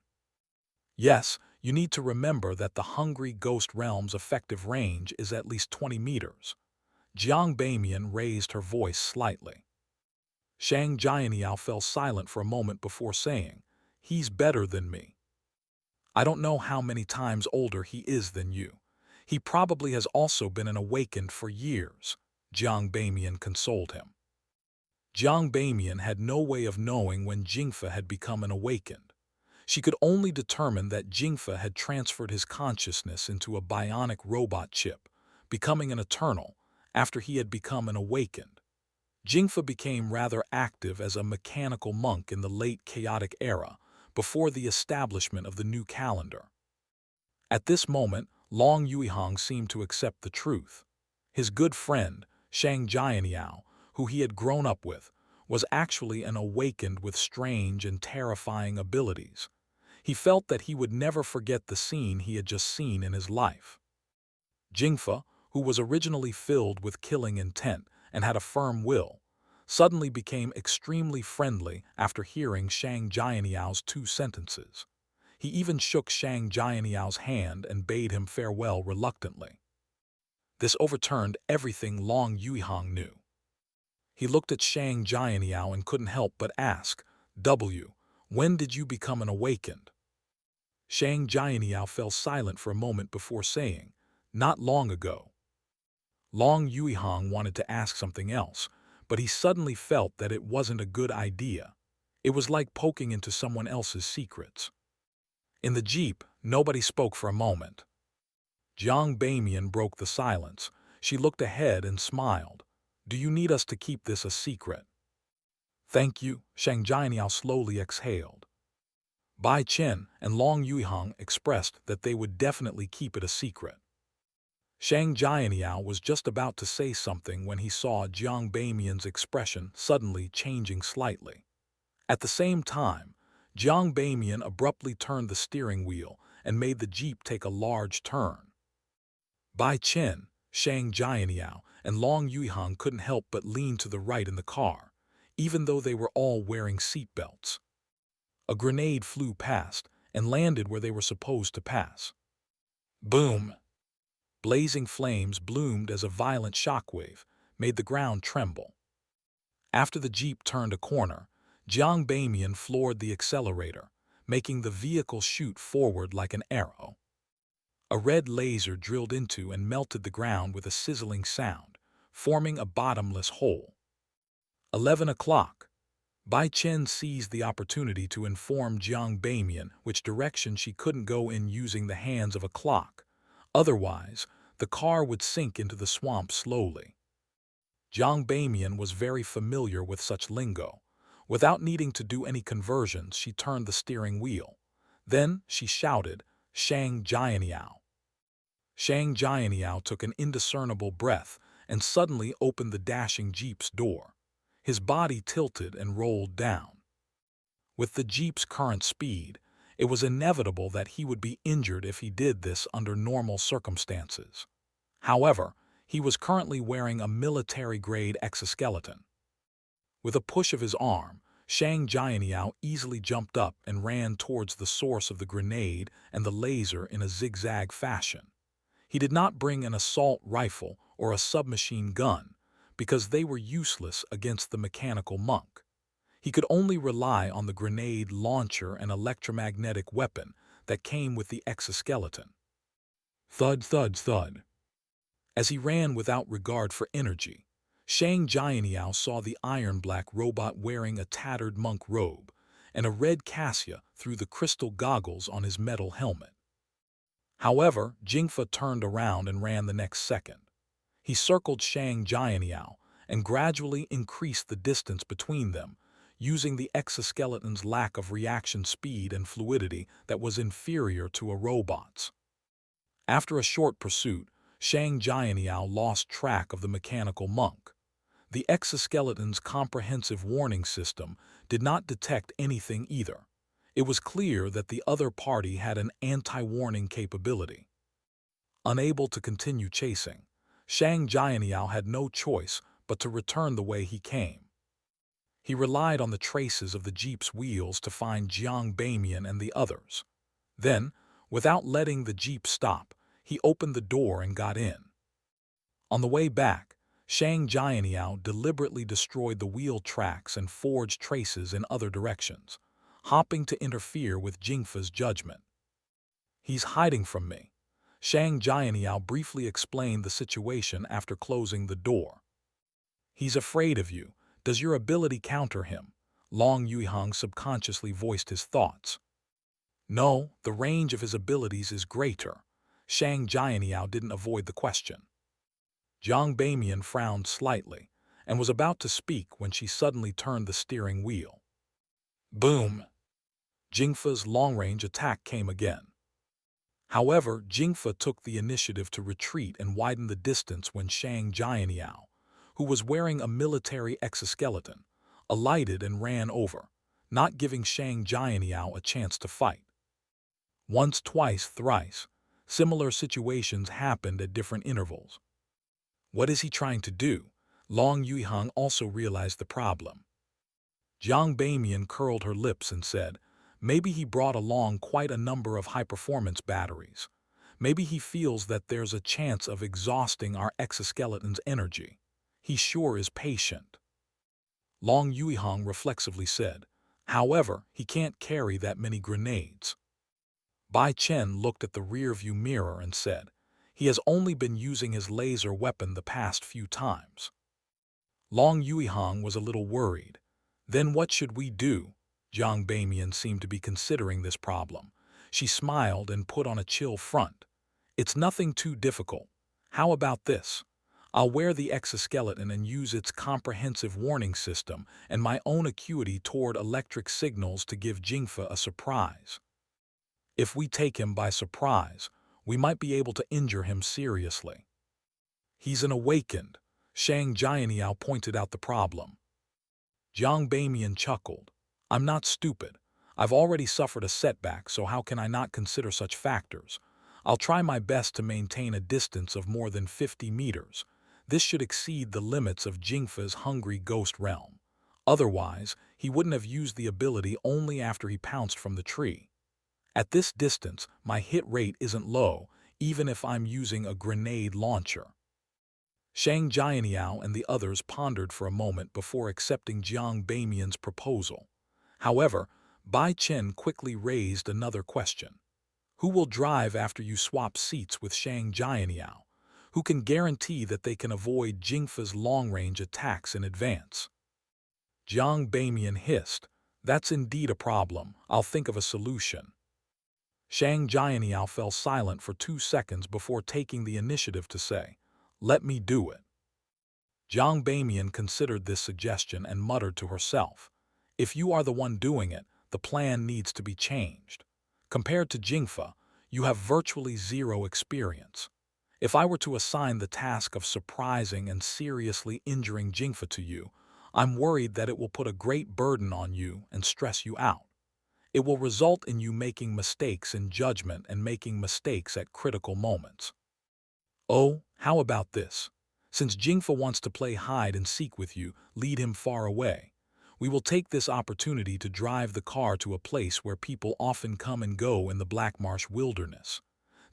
Yes, you need to remember that the Hungry Ghost Realm's effective range is at least 20 meters. Jiang Bamian raised her voice slightly. Shang Jianyao fell silent for a moment before saying, He's better than me. I don't know how many times older he is than you. He probably has also been an awakened for years, Jiang Bamian consoled him. Jiang Bamian had no way of knowing when Jingfa had become an awakened. She could only determine that Jingfa had transferred his consciousness into a bionic robot chip, becoming an eternal, after he had become an awakened. Jingfa became rather active as a mechanical monk in the late chaotic era, before the establishment of the new calendar. At this moment, Long Yuihang seemed to accept the truth. His good friend, Shang Jianyao, who he had grown up with, was actually an awakened with strange and terrifying abilities. He felt that he would never forget the scene he had just seen in his life. Jingfa, who was originally filled with killing intent and had a firm will, suddenly became extremely friendly after hearing Shang Jianyao 2 sentences. He even shook Shang Jianyao hand and bade him farewell reluctantly. This overturned everything Long Yuihang knew. He looked at Shang Jianyao and couldn't help but ask, when did you become an awakened? Shang Jianyao fell silent for a moment before saying, not long ago. Long Yuihang wanted to ask something else, but he suddenly felt that it wasn't a good idea. It was like poking into someone else's secrets. In the jeep, nobody spoke for a moment. Jiang Bamian broke the silence. She looked ahead and smiled. Do you need us to keep this a secret? Thank you, Shang Jianyao slowly exhaled. Bai Chen and Long Yuihang expressed that they would definitely keep it a secret. Shang Jianyao was just about to say something when he saw Jiang Bamian's expression suddenly changing slightly. At the same time, Jiang Bamian abruptly turned the steering wheel and made the jeep take a large turn. Bai Chen, Shang Jianyao, and Long Yuihang couldn't help but lean to the right in the car, even though they were all wearing seatbelts. A grenade flew past and landed where they were supposed to pass. Boom! Blazing flames bloomed as a violent shockwave made the ground tremble. After the jeep turned a corner, Jiang Bamian floored the accelerator, making the vehicle shoot forward like an arrow. A red laser drilled into and melted the ground with a sizzling sound, forming a bottomless hole. 11 o'clock. Bai Chen seized the opportunity to inform Jiang Bamian which direction she couldn't go in using the hands of a clock. Otherwise, the car would sink into the swamp slowly. Jiang Bamian was very familiar with such lingo. Without needing to do any conversions, she turned the steering wheel. Then she shouted, Shang Jianyao. Shang Jianyao took an indiscernible breath and suddenly opened the dashing jeep's door. His body tilted and rolled down. With the jeep's current speed, it was inevitable that he would be injured if he did this under normal circumstances. However, he was currently wearing a military-grade exoskeleton. With a push of his arm, Shang Jianyao easily jumped up and ran towards the source of the grenade and the laser in a zigzag fashion. He did not bring an assault rifle or a submachine gun, because they were useless against the mechanical monk. He could only rely on the grenade launcher and electromagnetic weapon that came with the exoskeleton. Thud, thud, thud. As he ran without regard for energy, Shang Jianyao saw the iron-black robot wearing a tattered monk robe and a red cassia through the crystal goggles on his metal helmet. However, Jingfa turned around and ran the next second. He circled Shang Jianyao and gradually increased the distance between them, using the exoskeleton's lack of reaction speed and fluidity that was inferior to a robot's. After a short pursuit, Shang Jianyao lost track of the mechanical monk. The exoskeleton's comprehensive warning system did not detect anything either. It was clear that the other party had an anti-warning capability. Unable to continue chasing, Shang Jianyao had no choice but to return the way he came. He relied on the traces of the jeep's wheels to find Jiang Bamian and the others. Then, without letting the jeep stop, he opened the door and got in. On the way back, Shang Jianyao deliberately destroyed the wheel tracks and forged traces in other directions, hopping to interfere with Jingfa's judgment. "He's hiding from me," Shang Jianyao briefly explained the situation after closing the door. "He's afraid of you. Does your ability counter him?" Long Yuihang subconsciously voiced his thoughts. "No, the range of his abilities is greater." Shang Jianyao didn't avoid the question. Jiang Bamian frowned slightly and was about to speak when she suddenly turned the steering wheel. Boom! Jingfa's long-range attack came again. However, Jingfa took the initiative to retreat and widen the distance when Shang Jianyao, who was wearing a military exoskeleton, alighted and ran over, not giving Shang Jianyao a chance to fight. Once, twice, thrice, similar situations happened at different intervals. What is he trying to do? Long Yuihang also realized the problem. Jiang Bamian curled her lips and said, "Maybe he brought along quite a number of high-performance batteries. Maybe he feels that there's a chance of exhausting our exoskeleton's energy. He sure is patient." Long Yuihang reflexively said, "However, he can't carry that many grenades." Bai Chen looked at the rear-view mirror and said, "He has only been using his laser weapon the past few times." Long Yuihang was a little worried. "Then what should we do?" Jiang Bamian seemed to be considering this problem. She smiled and put on a chill front. "It's nothing too difficult. How about this? I'll wear the exoskeleton and use its comprehensive warning system and my own acuity toward electric signals to give Jingfa a surprise. If we take him by surprise, we might be able to injure him seriously." "He's an awakened," Shang Jianyao pointed out the problem. Jiang Bamian chuckled. "I'm not stupid. I've already suffered a setback, so how can I not consider such factors? I'll try my best to maintain a distance of more than 50 meters. This should exceed the limits of Jingfa's hungry ghost realm. Otherwise, he wouldn't have used the ability only after he pounced from the tree. At this distance, my hit rate isn't low, even if I'm using a grenade launcher." Shang Jianyao and the others pondered for a moment before accepting Jiang Bamian's proposal. However, Bai Chen quickly raised another question. "Who will drive after you swap seats with Shang Jianyao? Who can guarantee that they can avoid Jingfa's long-range attacks in advance?" Jiang Bamian hissed, "That's indeed a problem. I'll think of a solution." Shang Jianyao fell silent for 2 seconds before taking the initiative to say, "Let me do it." Jiang Bamian considered this suggestion and muttered to herself, "If you are the one doing it, the plan needs to be changed. Compared to Jingfa, You have virtually zero experience. If I were to assign the task of surprising and seriously injuring Jingfa to you, I'm worried that it will put a great burden on you and stress you out. It will result in you making mistakes in judgment and making mistakes at critical moments. Oh, how about this? Since Jingfa wants to play hide and seek with you, lead him far away. We will take this opportunity to drive the car to a place where people often come and go in the Black Marsh wilderness.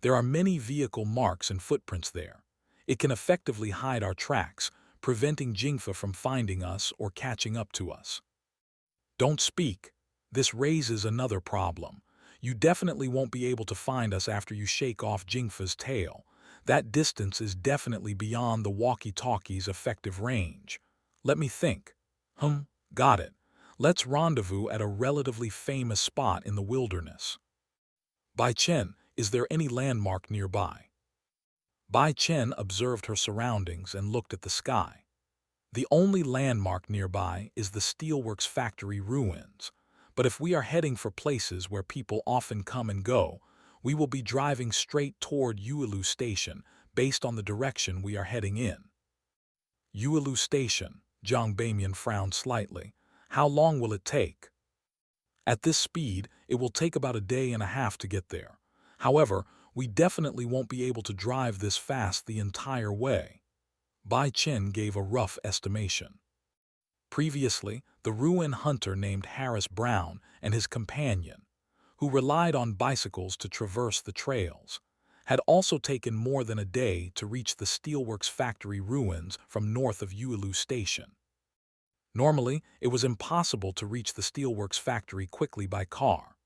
There are many vehicle marks and footprints there. It can effectively hide our tracks, preventing Jingfa from finding us or catching up to us. Don't speak. This raises another problem. You definitely won't be able to find us after you shake off Jingfa's tail. That distance is definitely beyond the walkie-talkie's effective range. Let me think. Got it. Let's rendezvous at a relatively famous spot in the wilderness. Bai Chen, is there any landmark nearby? Bai Chen observed her surroundings and looked at the sky. The only landmark nearby is the steelworks factory ruins, but if we are heading for places where people often come and go, we will be driving straight toward Yuelu Station based on the direction we are heading in. Yuelu Station, Zhang Bamian frowned slightly. How long will it take? At this speed, it will take about a day and a half to get there. However, we definitely won't be able to drive this fast the entire way. Bai Chen gave a rough estimation. Previously, the ruin hunter named Harris Brown and his companion, who relied on bicycles to traverse the trails, had also taken more than a day to reach the steelworks factory ruins from north of Yuelu Station. Normally, it was impossible to reach the steelworks factory quickly by car.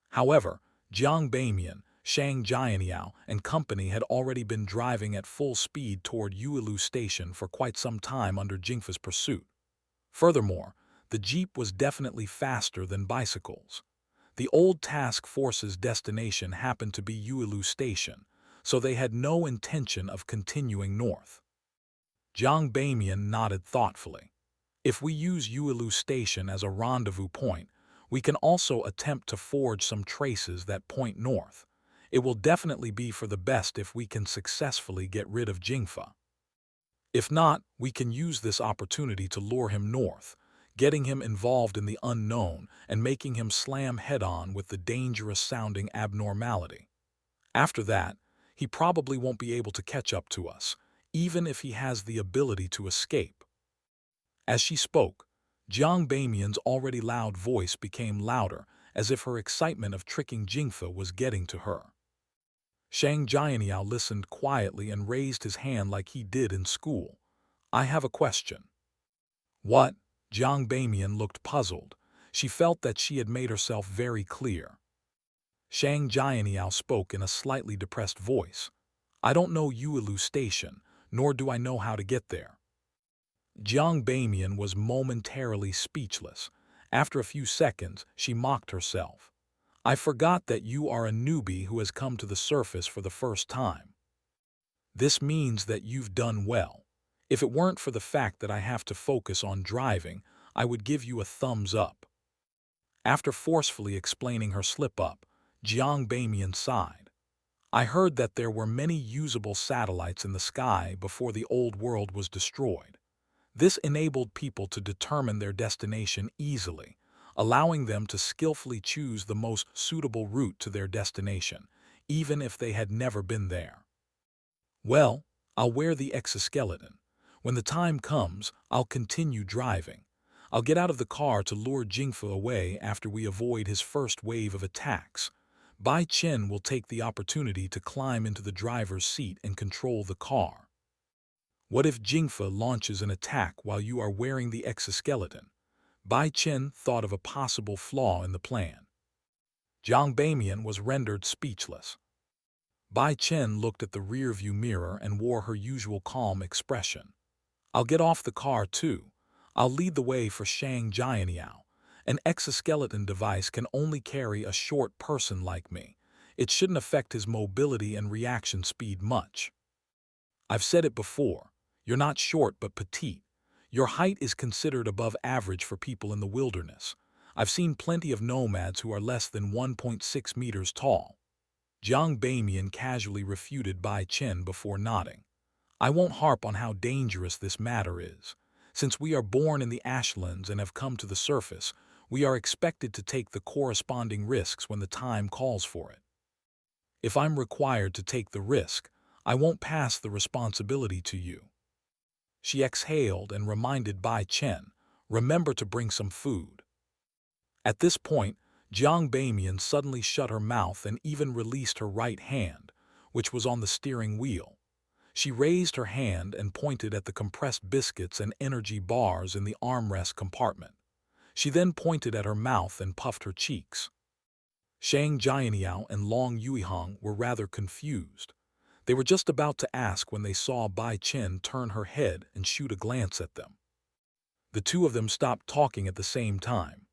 However, Jiang Bamian, Shang Jianyao, and company had already been driving at full speed toward Yuelu Station for quite some time under Jingfa's pursuit. Furthermore, the jeep was definitely faster than bicycles. The old task force's destination happened to be Yuelu Station, so they had no intention of continuing north. Jiang Bamian nodded thoughtfully. If we use Yuelu Station as a rendezvous point, we can also attempt to forge some traces that point north. It will definitely be for the best if we can successfully get rid of Jingfa. If not, we can use this opportunity to lure him north, getting him involved in the unknown and making him slam head-on with the dangerous-sounding abnormality. After that, he probably won't be able to catch up to us, even if he has the ability to escape. As she spoke, Jiang Bamian's already loud voice became louder, as if her excitement of tricking Jingfa was getting to her. Shang Jianyao listened quietly and raised his hand like he did in school. I have a question. What? Jiang Bamian looked puzzled. She felt that she had made herself very clear. Shang Jianyao spoke in a slightly depressed voice. I don't know Yuelu Station, nor do I know how to get there. Jiang Bamian was momentarily speechless. After a few seconds, she mocked herself. I forgot that you are a newbie who has come to the surface for the first time. This means that you've done well. If it weren't for the fact that I have to focus on driving, I would give you a thumbs up. After forcefully explaining her slip-up, Jiang Bamian sighed. I heard that there were many usable satellites in the sky before the old world was destroyed. This enabled people to determine their destination easily, allowing them to skillfully choose the most suitable route to their destination, even if they had never been there. Well, I'll wear the exoskeleton. When the time comes, I'll continue driving. I'll get out of the car to lure Jingfa away after we avoid his first wave of attacks. Bai Chen will take the opportunity to climb into the driver's seat and control the car. What if Jingfa launches an attack while you are wearing the exoskeleton? Bai Chen thought of a possible flaw in the plan. Jiang Bamian was rendered speechless. Bai Chen looked at the rearview mirror and wore her usual calm expression. I'll get off the car too. I'll lead the way for Shang Jianyao. An exoskeleton device can only carry a short person like me. It shouldn't affect his mobility and reaction speed much. I've said it before. You're not short but petite. Your height is considered above average for people in the wilderness. I've seen plenty of nomads who are less than 1.6 meters tall. Jiang Bamian casually refuted Bai Chen before nodding. I won't harp on how dangerous this matter is. Since we are born in the Ashlands and have come to the surface, we are expected to take the corresponding risks when the time calls for it. If I'm required to take the risk, I won't pass the responsibility to you. She exhaled and reminded Bai Chen, remember to bring some food. At this point, Jiang Bamian suddenly shut her mouth and even released her right hand, which was on the steering wheel. She raised her hand and pointed at the compressed biscuits and energy bars in the armrest compartment. She then pointed at her mouth and puffed her cheeks. Shang Jianyao and Long Yuihang were rather confused. They were just about to ask when they saw Bai Chen turn her head and shoot a glance at them. The two of them stopped talking at the same time.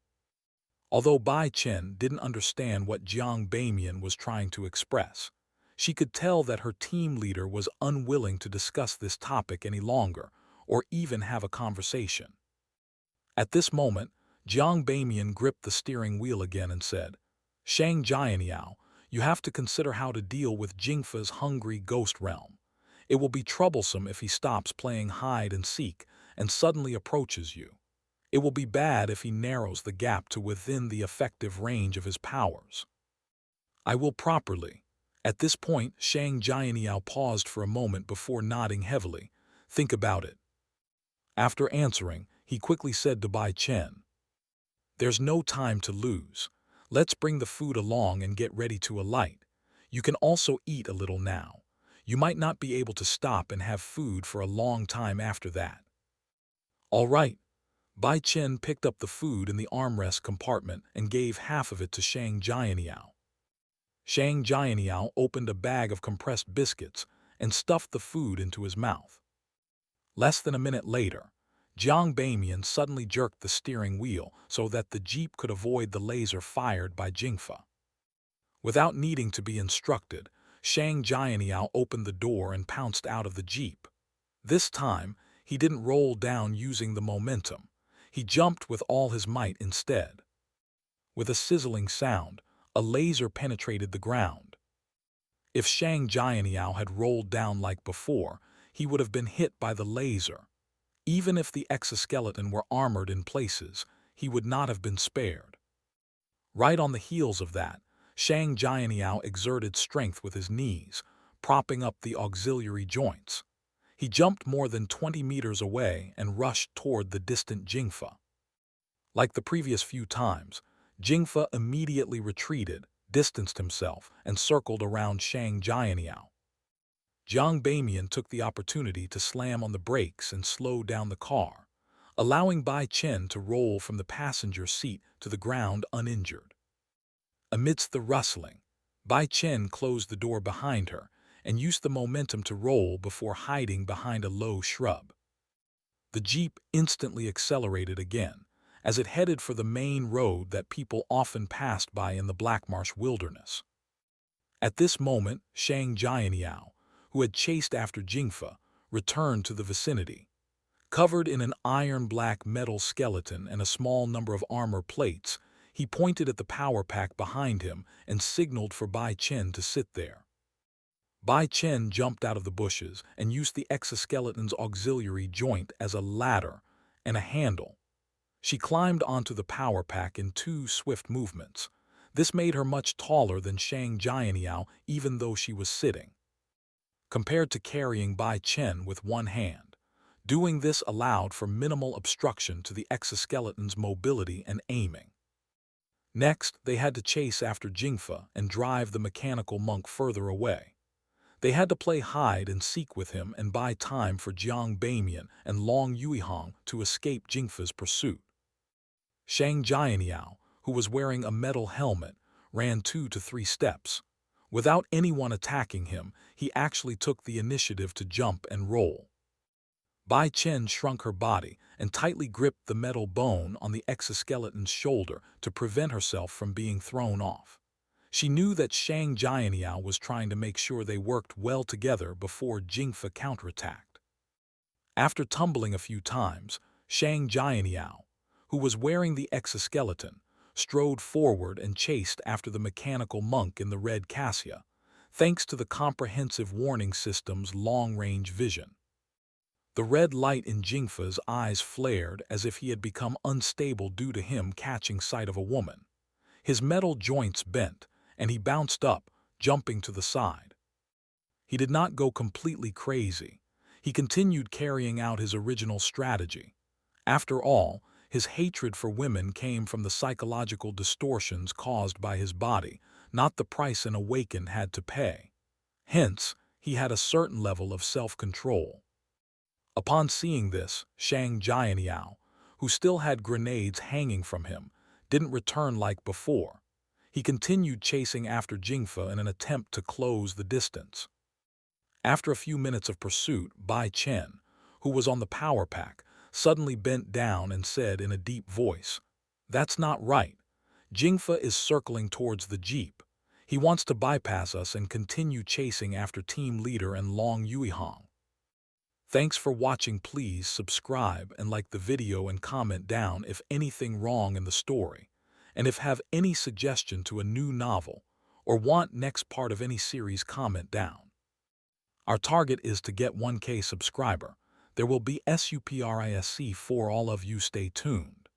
Although Bai Chen didn't understand what Jiang Bamian was trying to express, she could tell that her team leader was unwilling to discuss this topic any longer or even have a conversation. At this moment, Jiang Bamian gripped the steering wheel again and said, Shang Jianyao, you have to consider how to deal with Jingfa's hungry ghost realm. It will be troublesome if he stops playing hide and seek and suddenly approaches you. It will be bad if he narrows the gap to within the effective range of his powers. I will properly. At this point, Shang Jianyao paused for a moment before nodding heavily. Think about it. After answering, he quickly said to Bai Chen, There's no time to lose. Let's bring the food along and get ready to alight. You can also eat a little now. You might not be able to stop and have food for a long time after that. All right. Bai Chen picked up the food in the armrest compartment and gave half of it to Shang Jianyao. Shang Jianyao opened a bag of compressed biscuits and stuffed the food into his mouth. Less than a minute later, Jiang Bamian suddenly jerked the steering wheel so that the jeep could avoid the laser fired by Jingfa. Without needing to be instructed, Shang Jianyao opened the door and pounced out of the jeep. This time, he didn't roll down using the momentum. He jumped with all his might instead. With a sizzling sound, a laser penetrated the ground. If Shang Jianyao had rolled down like before, he would have been hit by the laser. Even if the exoskeleton were armored in places, he would not have been spared. Right on the heels of that, Shang Jianyao exerted strength with his knees, propping up the auxiliary joints. He jumped more than 20 meters away and rushed toward the distant Jingfa. Like the previous few times, Jingfa immediately retreated, distanced himself, and circled around Shang Jianyao. Jiang Bamian took the opportunity to slam on the brakes and slow down the car, allowing Bai Chen to roll from the passenger seat to the ground uninjured. Amidst the rustling, Bai Chen closed the door behind her and used the momentum to roll before hiding behind a low shrub. The jeep instantly accelerated again, as it headed for the main road that people often passed by in the Blackmarsh wilderness. At this moment, Shang Jianyao, who had chased after Jingfa, returned to the vicinity. Covered in an iron-black metal skeleton and a small number of armor plates, he pointed at the power pack behind him and signaled for Bai Chen to sit there. Bai Chen jumped out of the bushes and used the exoskeleton's auxiliary joint as a ladder and a handle. She climbed onto the power pack in 2 swift movements. This made her much taller than Shang Jianyao even though she was sitting. Compared to carrying Bai Chen with one hand, doing this allowed for minimal obstruction to the exoskeleton's mobility and aiming. Next, they had to chase after Jingfa and drive the mechanical monk further away. They had to play hide and seek with him and buy time for Jiang Bamian and Long Yuihang to escape Jingfa's pursuit. Shang Jianyao, who was wearing a metal helmet, ran 2 to 3 steps. Without anyone attacking him, he actually took the initiative to jump and roll. Bai Chen shrunk her body and tightly gripped the metal bone on the exoskeleton's shoulder to prevent herself from being thrown off. She knew that Shang Jianyao was trying to make sure they worked well together before Jingfa counterattacked. After tumbling a few times, Shang Jianyao, who was wearing the exoskeleton, strode forward and chased after the mechanical monk in the red cassia, thanks to the comprehensive warning system's long-range vision. The red light in Jingfa's eyes flared as if he had become unstable due to him catching sight of a woman. His metal joints bent, and he bounced up, jumping to the side. He did not go completely crazy. He continued carrying out his original strategy. After all, his hatred for women came from the psychological distortions caused by his body, not the price an awakened had to pay. Hence, he had a certain level of self-control. Upon seeing this, Shang Jianyao, who still had grenades hanging from him, didn't return like before. He continued chasing after Jingfa in an attempt to close the distance. After a few minutes of pursuit, Bai Chen, who was on the power pack, suddenly bent down and said in a deep voice, "That's not right. Jingfa is circling towards the jeep. He wants to bypass us and continue chasing after team leader and Long Yuihong." Thanks for watching. Please subscribe and like the video and comment down if anything wrong in the story. And if have any suggestion to a new novel or want next part of any series, comment down. Our target is to get 1K subscriber. There will be SUPRISC for all of you. Stay tuned.